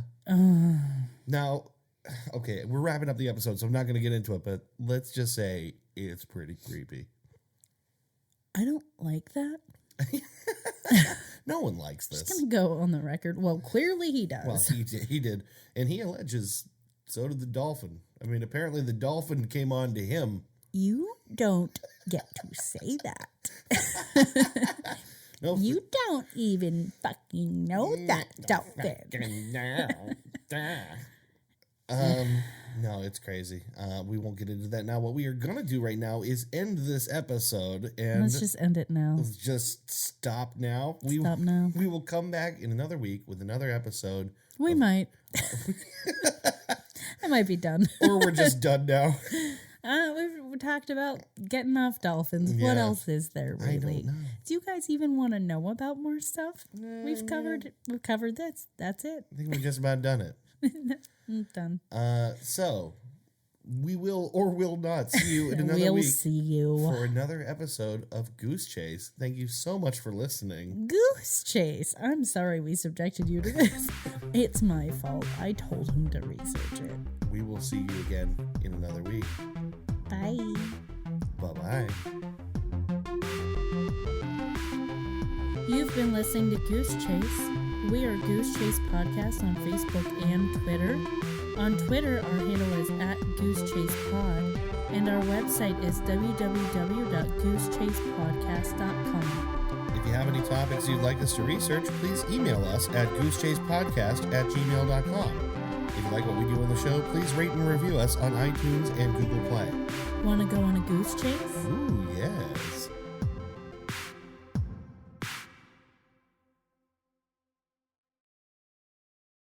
Now, okay, we're wrapping up the episode, so I'm not going to get into it, but let's just say it's pretty creepy. I don't like that. No one likes this. Just going to go on the record. Well, clearly he does. Well, he did. And he alleges so did the dolphin. I mean, apparently the dolphin came on to him. You don't get to say that. No, you don't even fucking know that dolphin. No, it's crazy. We won't get into that now. What we are going to do right now is end this episode. And let's just end it now. Let's just stop now. Stop now. We will come back in another week with another episode. We might. I might be done. Or we're just done now. We talked about getting off dolphins. Yeah. What else is there, really? I don't know. Do you guys even want to know about more stuff? We've covered this. That's it. I think we've just about done it. I'm done. So we will or will not see you in another week. See you for another episode of Goose Chase. Thank you so much for listening. Goose Chase. I'm sorry we subjected you to this. It's my fault. I told him to research it. We will see you again in another week. Bye. Bye-bye. You've been listening to Goose Chase. We are Goose Chase Podcast on Facebook and Twitter. On Twitter, our handle is @GooseChasePod, and our website is www.goosechasepodcast.com. If you have any topics you'd like us to research, please email us at goosechasepodcast@gmail.com. If you like what we do on the show, please rate and review us on iTunes and Google Play. Want to go on a goose chase? Ooh, yes.